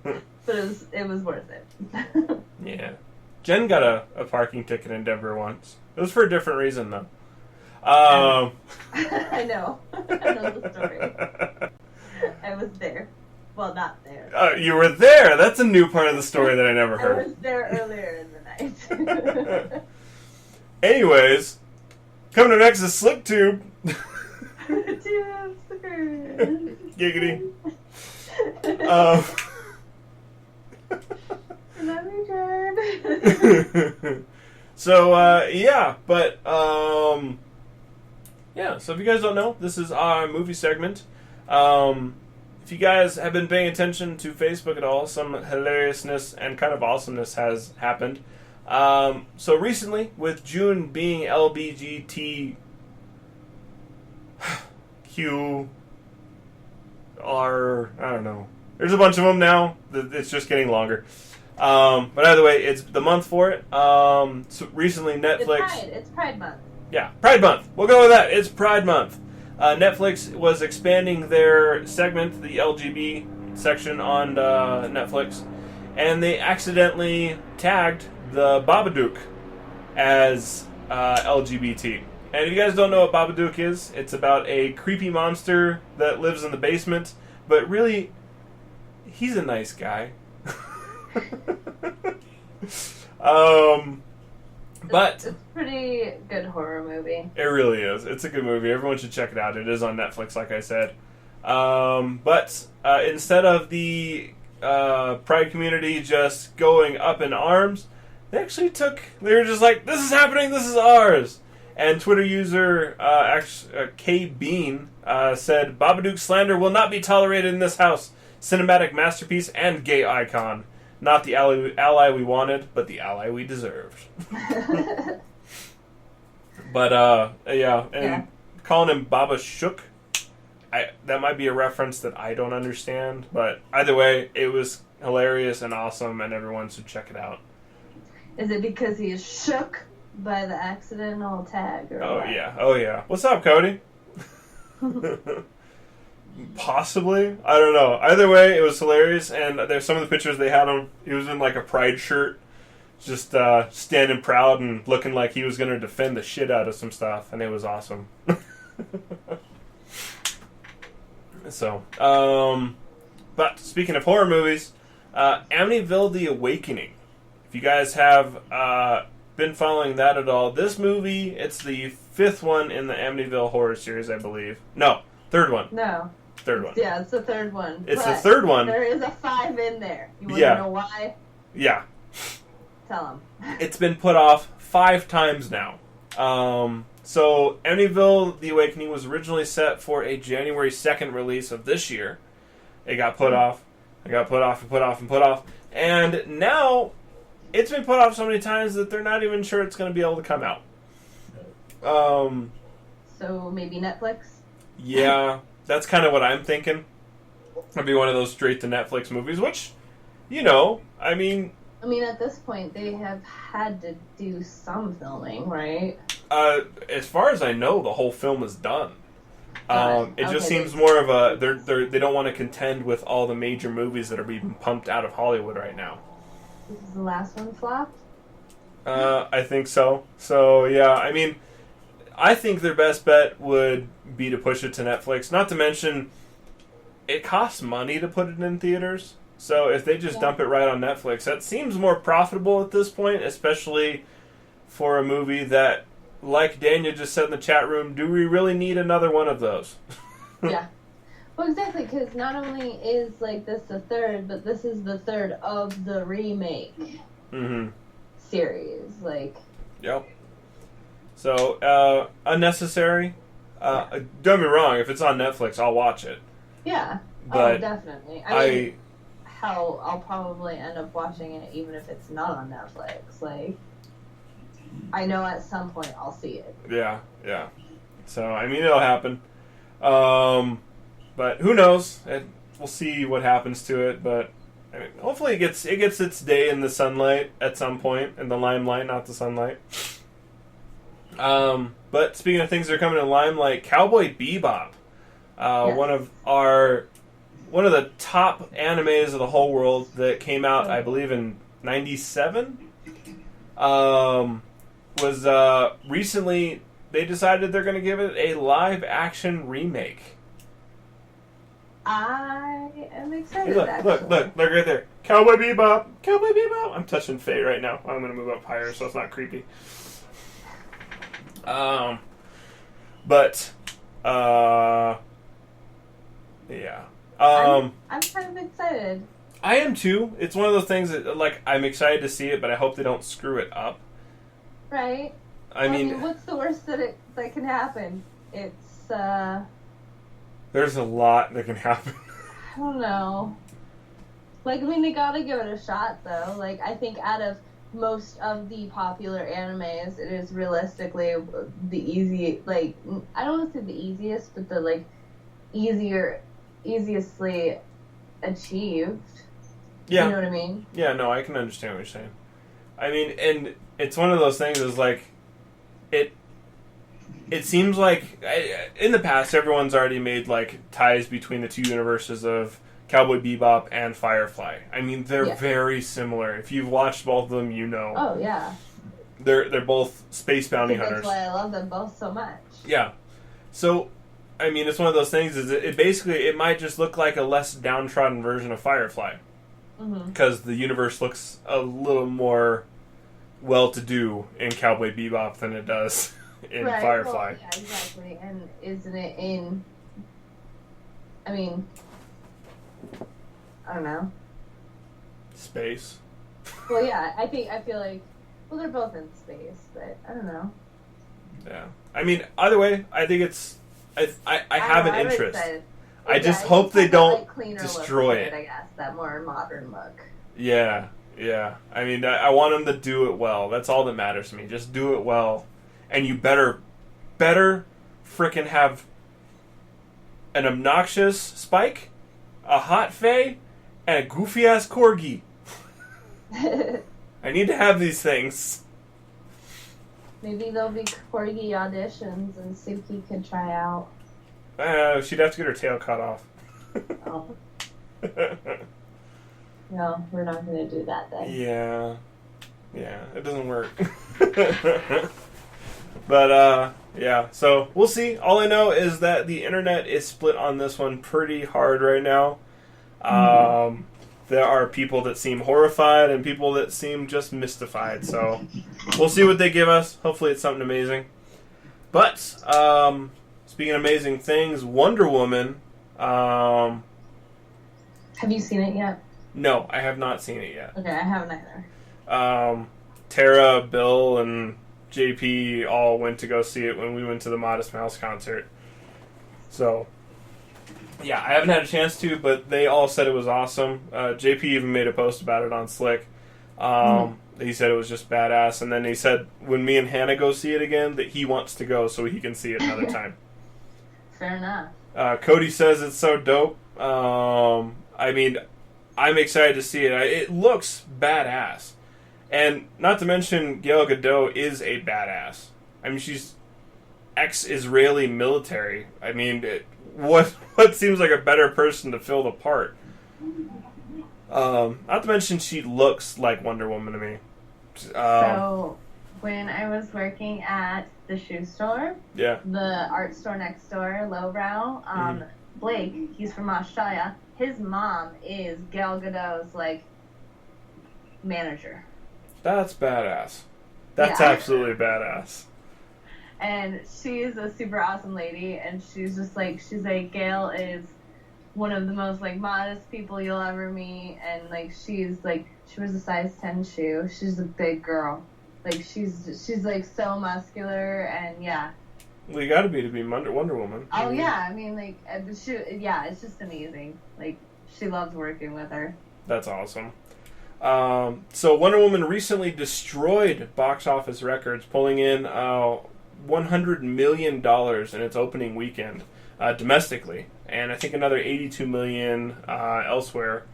it was worth it. Yeah. Jen got a parking ticket in Denver once. It was for a different reason, though. I know. I know the story. I was there. Well, not there. You were there! That's a new part of the story that I never I heard. was there earlier in the night. Anyways, coming up next is Slick Tube. Giggity. Let me try. So, yeah, but, yeah, so if you guys don't know, this is our movie segment. If you guys have been paying attention to Facebook at all, some hilariousness and kind of awesomeness has happened. So recently, with June being LBGTQ I don't know. There's a bunch of them now. It's just getting longer. But either way, it's the month for it. So recently, Netflix. It's Pride Month. Yeah, Pride Month. We'll go with that. It's Pride Month. Netflix was expanding their segment, the LGB section on Netflix, and they accidentally tagged the Babadook as LGBT. And if you guys don't know what Babadook is, it's about a creepy monster that lives in the basement, but really, he's a nice guy. But it's a pretty good horror movie. It really is. It's a good movie. Everyone should check it out. It is on Netflix, like I said. But instead of the Pride community just going up in arms, they were just like, this is happening, this is ours. And Twitter user K Bean said, Babadook slander will not be tolerated in this house. Cinematic masterpiece and gay icon. Not the ally we wanted, but the ally we deserved. But, calling him Baba Shook, that might be a reference that I don't understand. But either way, it was hilarious and awesome, and everyone should check it out. Is it because he is shook by the accidental tag? Or Oh, what? yeah. Oh, yeah. What's up, Cody? Possibly. I don't know. Either way, it was hilarious, and there's some of the pictures they had him. He was in like a pride shirt, just standing proud and looking like he was going to defend the shit out of some stuff, and it was awesome. So, but speaking of horror movies, Amityville: The Awakening. If you guys have been following that at all, this movie, it's the 5th one in the Amityville horror series, I believe. No, 3rd one. No. 3rd one. Yeah, it's the 3rd one. It's But the 3rd one. There is a 5 in there. You want Yeah. to know why? Yeah. Tell them. It's been put off 5 times now. So, Amityville The Awakening was originally set for a January 2nd release of this year. It got put off. It got put off and put off and put off. And now, it's been put off so many times that they're not even sure it's going to be able to come out. So maybe Netflix? Yeah, that's kind of what I'm thinking. It'll be one of those straight to Netflix movies, which, I mean, at this point, they have had to do some filming, right? as far as I know, the whole film is done. It just Okay, seems more of a they don't want to contend with all the major movies that are being pumped out of Hollywood right now. This is the last one flopped? I think so. So yeah, I mean, I think their best bet would be to push it to Netflix. Not to mention, it costs money to put it in theaters. So if they just dump it right on Netflix, that seems more profitable at this point, especially for a movie that, like Daniel just said in the chat room, do we really need another one of those? Yeah. Well, exactly, because not only is, this the 3rd, but this is the 3rd of the remake series. Yep. So, unnecessary. Don't get me wrong, if it's on Netflix, I'll watch it. Yeah. But definitely. Hell, I'll probably end up watching it even if it's not on Netflix. I know at some point I'll see it. Yeah. So, it'll happen. But who knows? We'll see what happens to it, but hopefully it gets its day in the sunlight at some point, in the limelight, not the sunlight. But speaking of things that are coming in limelight, Cowboy Bebop, Yes. one of the top animes of the whole world that came out, I believe, in '97. Was recently they decided they're going to give it a live action remake. I am excited. Hey, look right there. Cowboy Bebop. I'm touching Faye right now. I'm going to move up higher so it's not creepy. Yeah. I'm kind of excited. I am too. It's one of those things that, I'm excited to see it, but I hope they don't screw it up. Right? I mean, what's the worst that can happen? It's, there's a lot that can happen. I don't know. They gotta give it a shot, though. I think out of most of the popular animes, it is realistically the easy, I don't want to say the easiest, but the, easiestly achieved. Yeah. You know what I mean? Yeah, no, I can understand what you're saying. I mean, and it's one of those things is it seems like in the past everyone's already made ties between the two universes of Cowboy Bebop and Firefly. I mean, they're very similar. If you've watched both of them, you know. Oh yeah. They're both space bounty hunters. That's why I love them both so much. Yeah. So, I mean, it's one of those things. Is it might just look like a less downtrodden version of Firefly, because the universe looks a little more well-to-do in Cowboy Bebop than it does in Firefly. Well, yeah, exactly. And isn't it in? I mean, I don't know. Space. Well, yeah, I feel like, they're both in space, but I don't know. Yeah. I mean, either way, I think it's. I have an interest. Excited. I just hope they don't cleaner destroy look to it. I guess that more modern look. Yeah. I mean, I want them to do it well. That's all that matters to me. Just do it well, and you better frickin' have an obnoxious Spike, a hot Faye, and a goofy ass Corgi. I need to have these things. Maybe there'll be Corgi auditions and Suki could try out. She'd have to get her tail cut off. Oh. No, we're not going to do that then. Yeah, it doesn't work. But, yeah, so we'll see. All I know is that the internet is split on this one pretty hard right now. there are people that seem horrified and people that seem just mystified. So we'll see what they give us. Hopefully it's something amazing. But speaking of amazing things, Wonder Woman. Have you seen it yet? No, I have not seen it yet. Okay, I haven't either. Tara, Bill, and JP all went to go see it when we went to the Modest Mouse concert. So, yeah, I haven't had a chance to, but they all said it was awesome. JP even made a post about it on Slick. He said it was just badass, and then he said when me and Hannah go see it again that he wants to go so he can see it another time. Fair enough. Cody says it's so dope. I mean, I'm excited to see it. It looks badass. And not to mention, Gal Gadot is a badass. I mean, she's ex-Israeli military. I mean, what seems like a better person to fill the part? Not to mention, she looks like Wonder Woman to me. So, when I was working at the shoe store, yeah, the art store next door, Lowbrow, Blake, he's from Australia. His mom is Gal Gadot's, like, manager. That's badass. That's Yeah. absolutely badass. And she's a super awesome lady, and she's just like, Gail is one of the most, like, modest people you'll ever meet, and, like, she was a size 10 shoe. She's a big girl. Like, she's like, so muscular, and, yeah. Well, you gotta be to be Wonder Woman. Oh, yeah, I mean, like, it's just amazing. Like, she loves working with her. That's awesome. So Wonder Woman recently destroyed box office records, pulling in $100 million in its opening weekend domestically, and I think another $82 million elsewhere,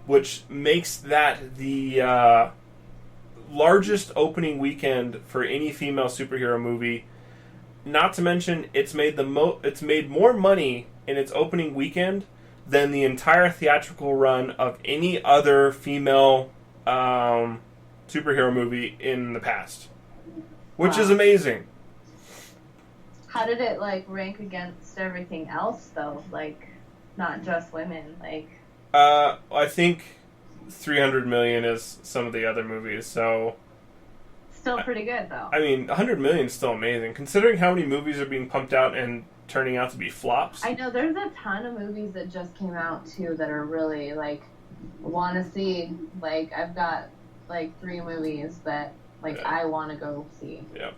which makes that the largest opening weekend for any female superhero movie. Not to mention, it's made more money in its opening weekend than the entire theatrical run of any other female superhero movie in the past, which is amazing. How did it, like, rank against everything else, though? Like, not just women, like... I think 300 million is some of the other movies, so... Still pretty good, though. I mean, 100 million is still amazing, considering how many movies are being pumped out and turning out to be flops. I know, there's a ton of movies that just came out, too, that are really, like, want to see. Like, I've got, like, 3 movies that, like, I want to go see. Yeah.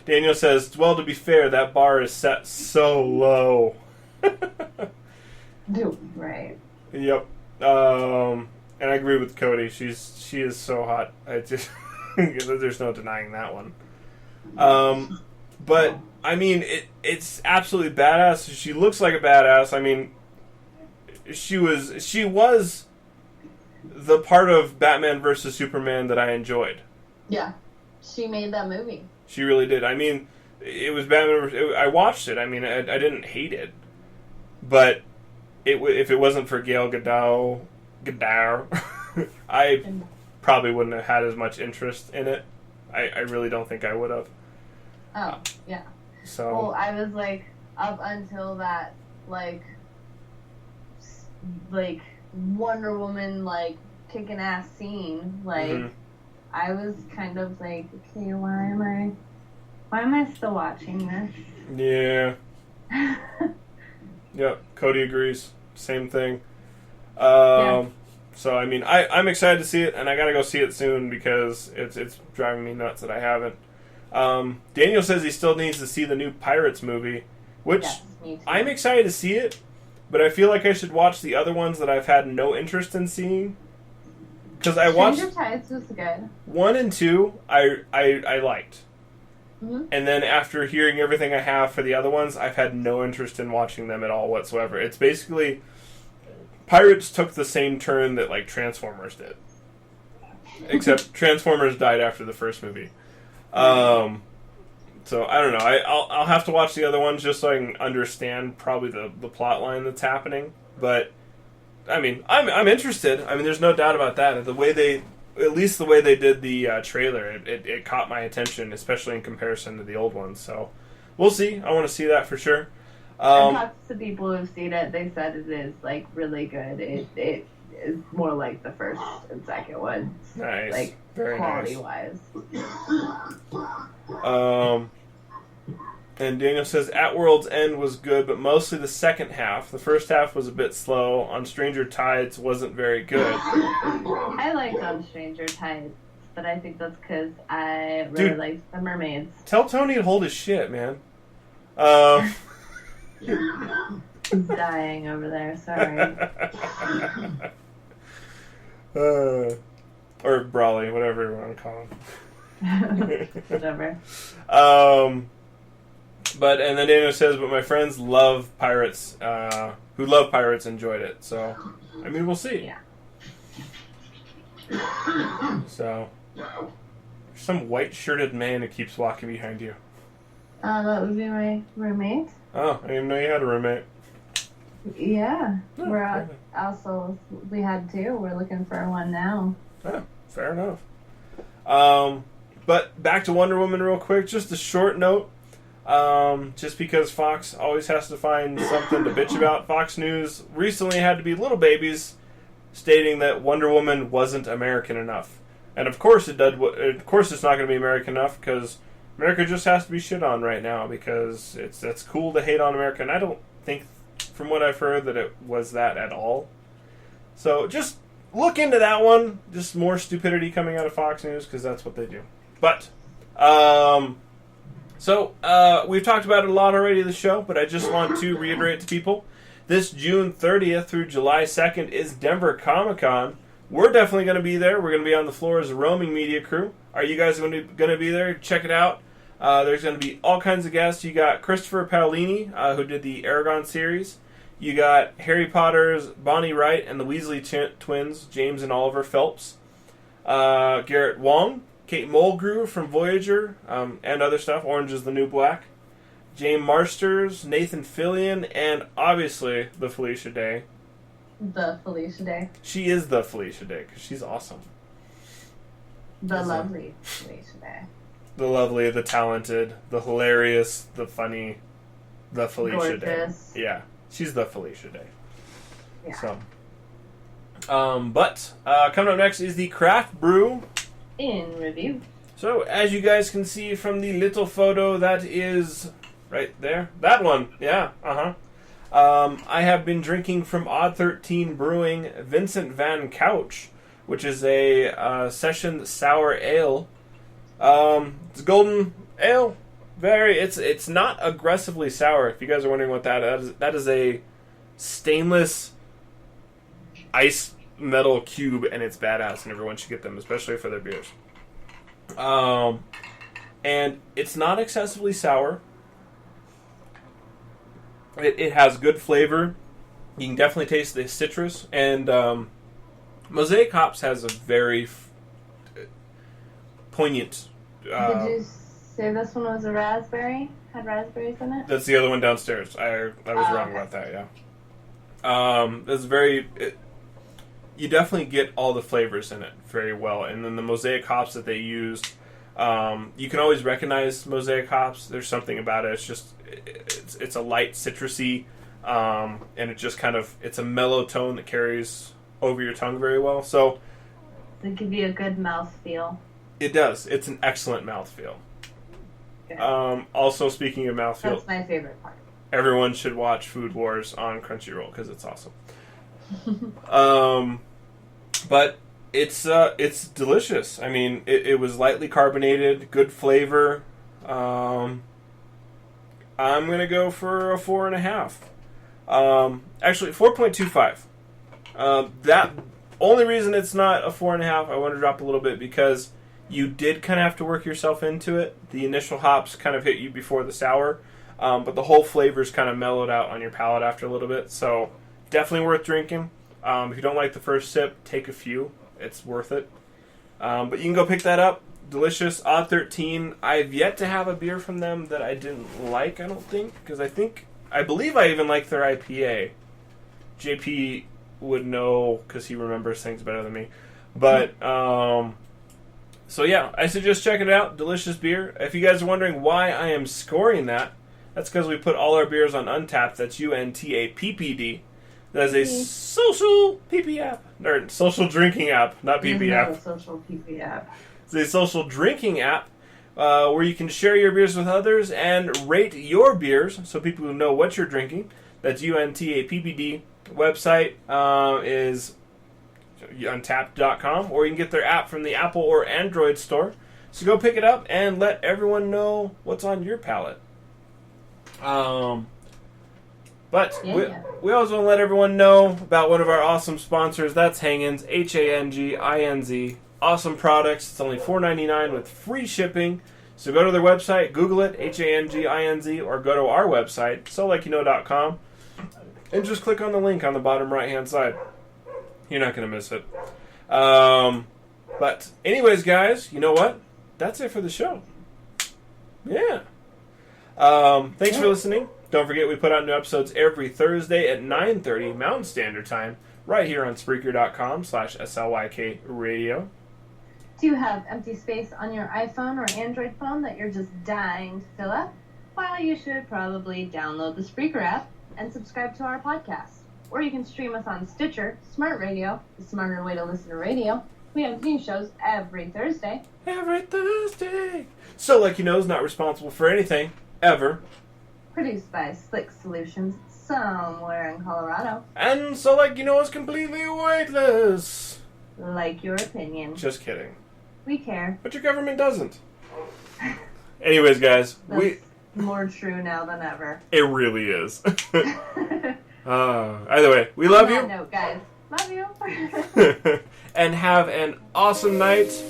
Daniel says, well, to be fair, that bar is set so low. Dude, right. Yep. And I agree with Cody. She is so hot. I just there's no denying that one. But I mean, it's absolutely badass. She looks like a badass. I mean, she was the part of Batman versus Superman that I enjoyed. Yeah. She made that movie. She really did. I mean, it was Batman. I watched it. I mean, I didn't hate it, but if it wasn't for Gal Gadot, I probably wouldn't have had as much interest in it. I really don't think I would have. Oh, yeah. So. Well, I was, like, up until that, like Wonder Woman, like, kicking ass scene, like, I was kind of like, okay, why am I still watching this? Yeah. Yep, Cody agrees. Same thing. Yeah. So, I mean, I'm excited to see it, and I gotta go see it soon because it's driving me nuts that I haven't. Daniel says he still needs to see the new Pirates movie, which Yes, me too. I'm excited to see it, but I feel like I should watch the other ones that I've had no interest in seeing. Because I watched Stranger Tides was good. 1 and 2, I liked. Mm-hmm. And then after hearing everything I have for the other ones, I've had no interest in watching them at all whatsoever. It's basically... Pirates took the same turn that, like, Transformers did. Except Transformers died after the first movie. So, I don't know. I'll have to watch the other ones just so I can understand probably the plot line that's happening. But, I mean, I'm interested. I mean, there's no doubt about that. At least the way they did the trailer, it caught my attention, especially in comparison to the old ones. So, we'll see. I want to see that for sure. I talked to people who've seen it. They said it is, like, really good. is more like the first and second one. Nice. Like, Very quality nice. wise. And Daniel says, At World's End was good, but mostly the second half. The first half was a bit slow. On Stranger Tides wasn't very good. I liked On Stranger Tides, but I think that's because I really liked the mermaids. Tell Tony to hold his shit, man. He's dying over there, sorry. Or Brawley, whatever you want to call him. Whatever. But and then Daniel says, but my friends love pirates, who love pirates enjoyed it. So, I mean, we'll see. Yeah. So, there's some white-shirted man who keeps walking behind you. That would be my roommate. Oh, I didn't even know you had a roommate. Yeah. Oh, We're also, we had two. We're looking for one now. Oh, fair enough. But back to Wonder Woman real quick. Just a short note. Just because Fox always has to find something to bitch about. Fox News recently had to be little babies stating that Wonder Woman wasn't American enough. And of course it did. Of course it's not going to be American enough because America just has to be shit on right now because that's cool to hate on America. And I don't think, from what I've heard, that it was that at all. So just look into that one. Just more stupidity coming out of Fox News because that's what they do. But, So, we've talked about it a lot already in the show, but I just want to reiterate to people, this June 30th through July 2nd is Denver Comic-Con. We're definitely going to be there. We're going to be on the floor as a roaming media crew. Are you guys going to be there? Check it out. There's going to be all kinds of guests. You got Christopher Paolini, who did the Aragon series. You got Harry Potter's Bonnie Wright and the Weasley twins, James and Oliver Phelps. Garrett Wong. Kate Mulgrew from Voyager, and other stuff. Orange is the New Black. James Marsters, Nathan Fillion, and obviously the Felicia Day. The Felicia Day. She is the Felicia Day because she's awesome. The lovely Felicia Day. The lovely, the talented, the hilarious, the funny, the Felicia Gorgeous. Day. Yeah, she's the Felicia Day. Yeah. So, but coming up next is the Craft Brew in review. So, as you guys can see from the little photo that is right there, that one, yeah, I have been drinking from Odd 13 Brewing Vincent Van Couch, which is a session sour ale. It's golden ale. It's not aggressively sour. If you guys are wondering what that is a stainless ice metal cube, and it's badass, and everyone should get them, especially for their beers. And it's not excessively sour. It has good flavor. You can definitely taste the citrus, and Mosaic Hops has a very poignant. Did you say this one was a raspberry? Had raspberries in it? That's the other one downstairs. I was wrong about that. Yeah. It's very. You definitely get all the flavors in it very well. And then the Mosaic hops that they used, you can always recognize Mosaic hops. There's something about it. It's just, it's a light citrusy, and it just kind of, it's a mellow tone that carries over your tongue very well. So They give you a good mouthfeel. it does. It's an excellent mouthfeel. Good. Also, speaking of mouthfeel, That's my favorite part. everyone should watch Food Wars on Crunchyroll because it's awesome. But it's delicious. I mean, it was lightly carbonated, good flavor. I'm gonna go for a 4.5. Actually, 4.25. That only reason it's not a 4.5. I want to drop a little bit because you did kind of have to work yourself into it. The initial hops kind of hit you before the sour, but the whole flavors kind of mellowed out on your palate after a little bit. So definitely worth drinking. If you don't like the first sip, take a few. It's worth it. But you can go pick that up. Delicious. Odd 13. I've yet to have a beer from them that I didn't like, I don't think. Because I believe I even like their IPA. JP would know because he remembers things better than me. But, so yeah, I suggest checking it out. Delicious beer. If you guys are wondering why I am scoring that, that's because we put all our beers on Untappd. That's UNTAPPD. That is a social PP app. Or social drinking app, not PP Not app. a social PP app. It's a social drinking app where you can share your beers with others and rate your beers so people will know what you're drinking. That's UNTAPPD. Website is untapped.com, or you can get their app from the Apple or Android store. So go pick it up and let everyone know what's on your palate. But we always want to let everyone know about one of our awesome sponsors. That's Hanginz, Hanginz. Awesome products. It's only $4.99 with free shipping. So go to their website, Google it, Hanginz, or go to our website, solikeyouknow.com, and just click on the link on the bottom right-hand side. You're not going to miss it. But anyways, guys, you know what? That's it for the show. Yeah. Thanks for listening. Don't forget, we put out new episodes every Thursday at 9:30 Mountain Standard Time, right here on Spreaker.com/SLYK Radio. Do you have empty space on your iPhone or Android phone that you're just dying to fill up? Well, you should probably download the Spreaker app and subscribe to our podcast. Or you can stream us on Stitcher, Smart Radio, the smarter way to listen to radio. We have new shows every Thursday. Every Thursday. So Like You Know is not responsible for anything, ever. Produced by Slick Solutions, somewhere in Colorado. And So Like You Know is completely weightless. Like your opinion. Just kidding. We care. But your government doesn't. Anyways, guys, That's more true now than ever. It really is. Either way, we love you. On that note, guys. Love you. And have an awesome night.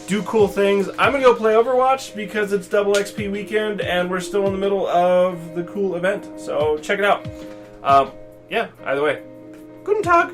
Do cool things. I'm going to go play Overwatch because it's double XP weekend and we're still in the middle of the cool event. So check it out. Yeah, either way. Guten Tag.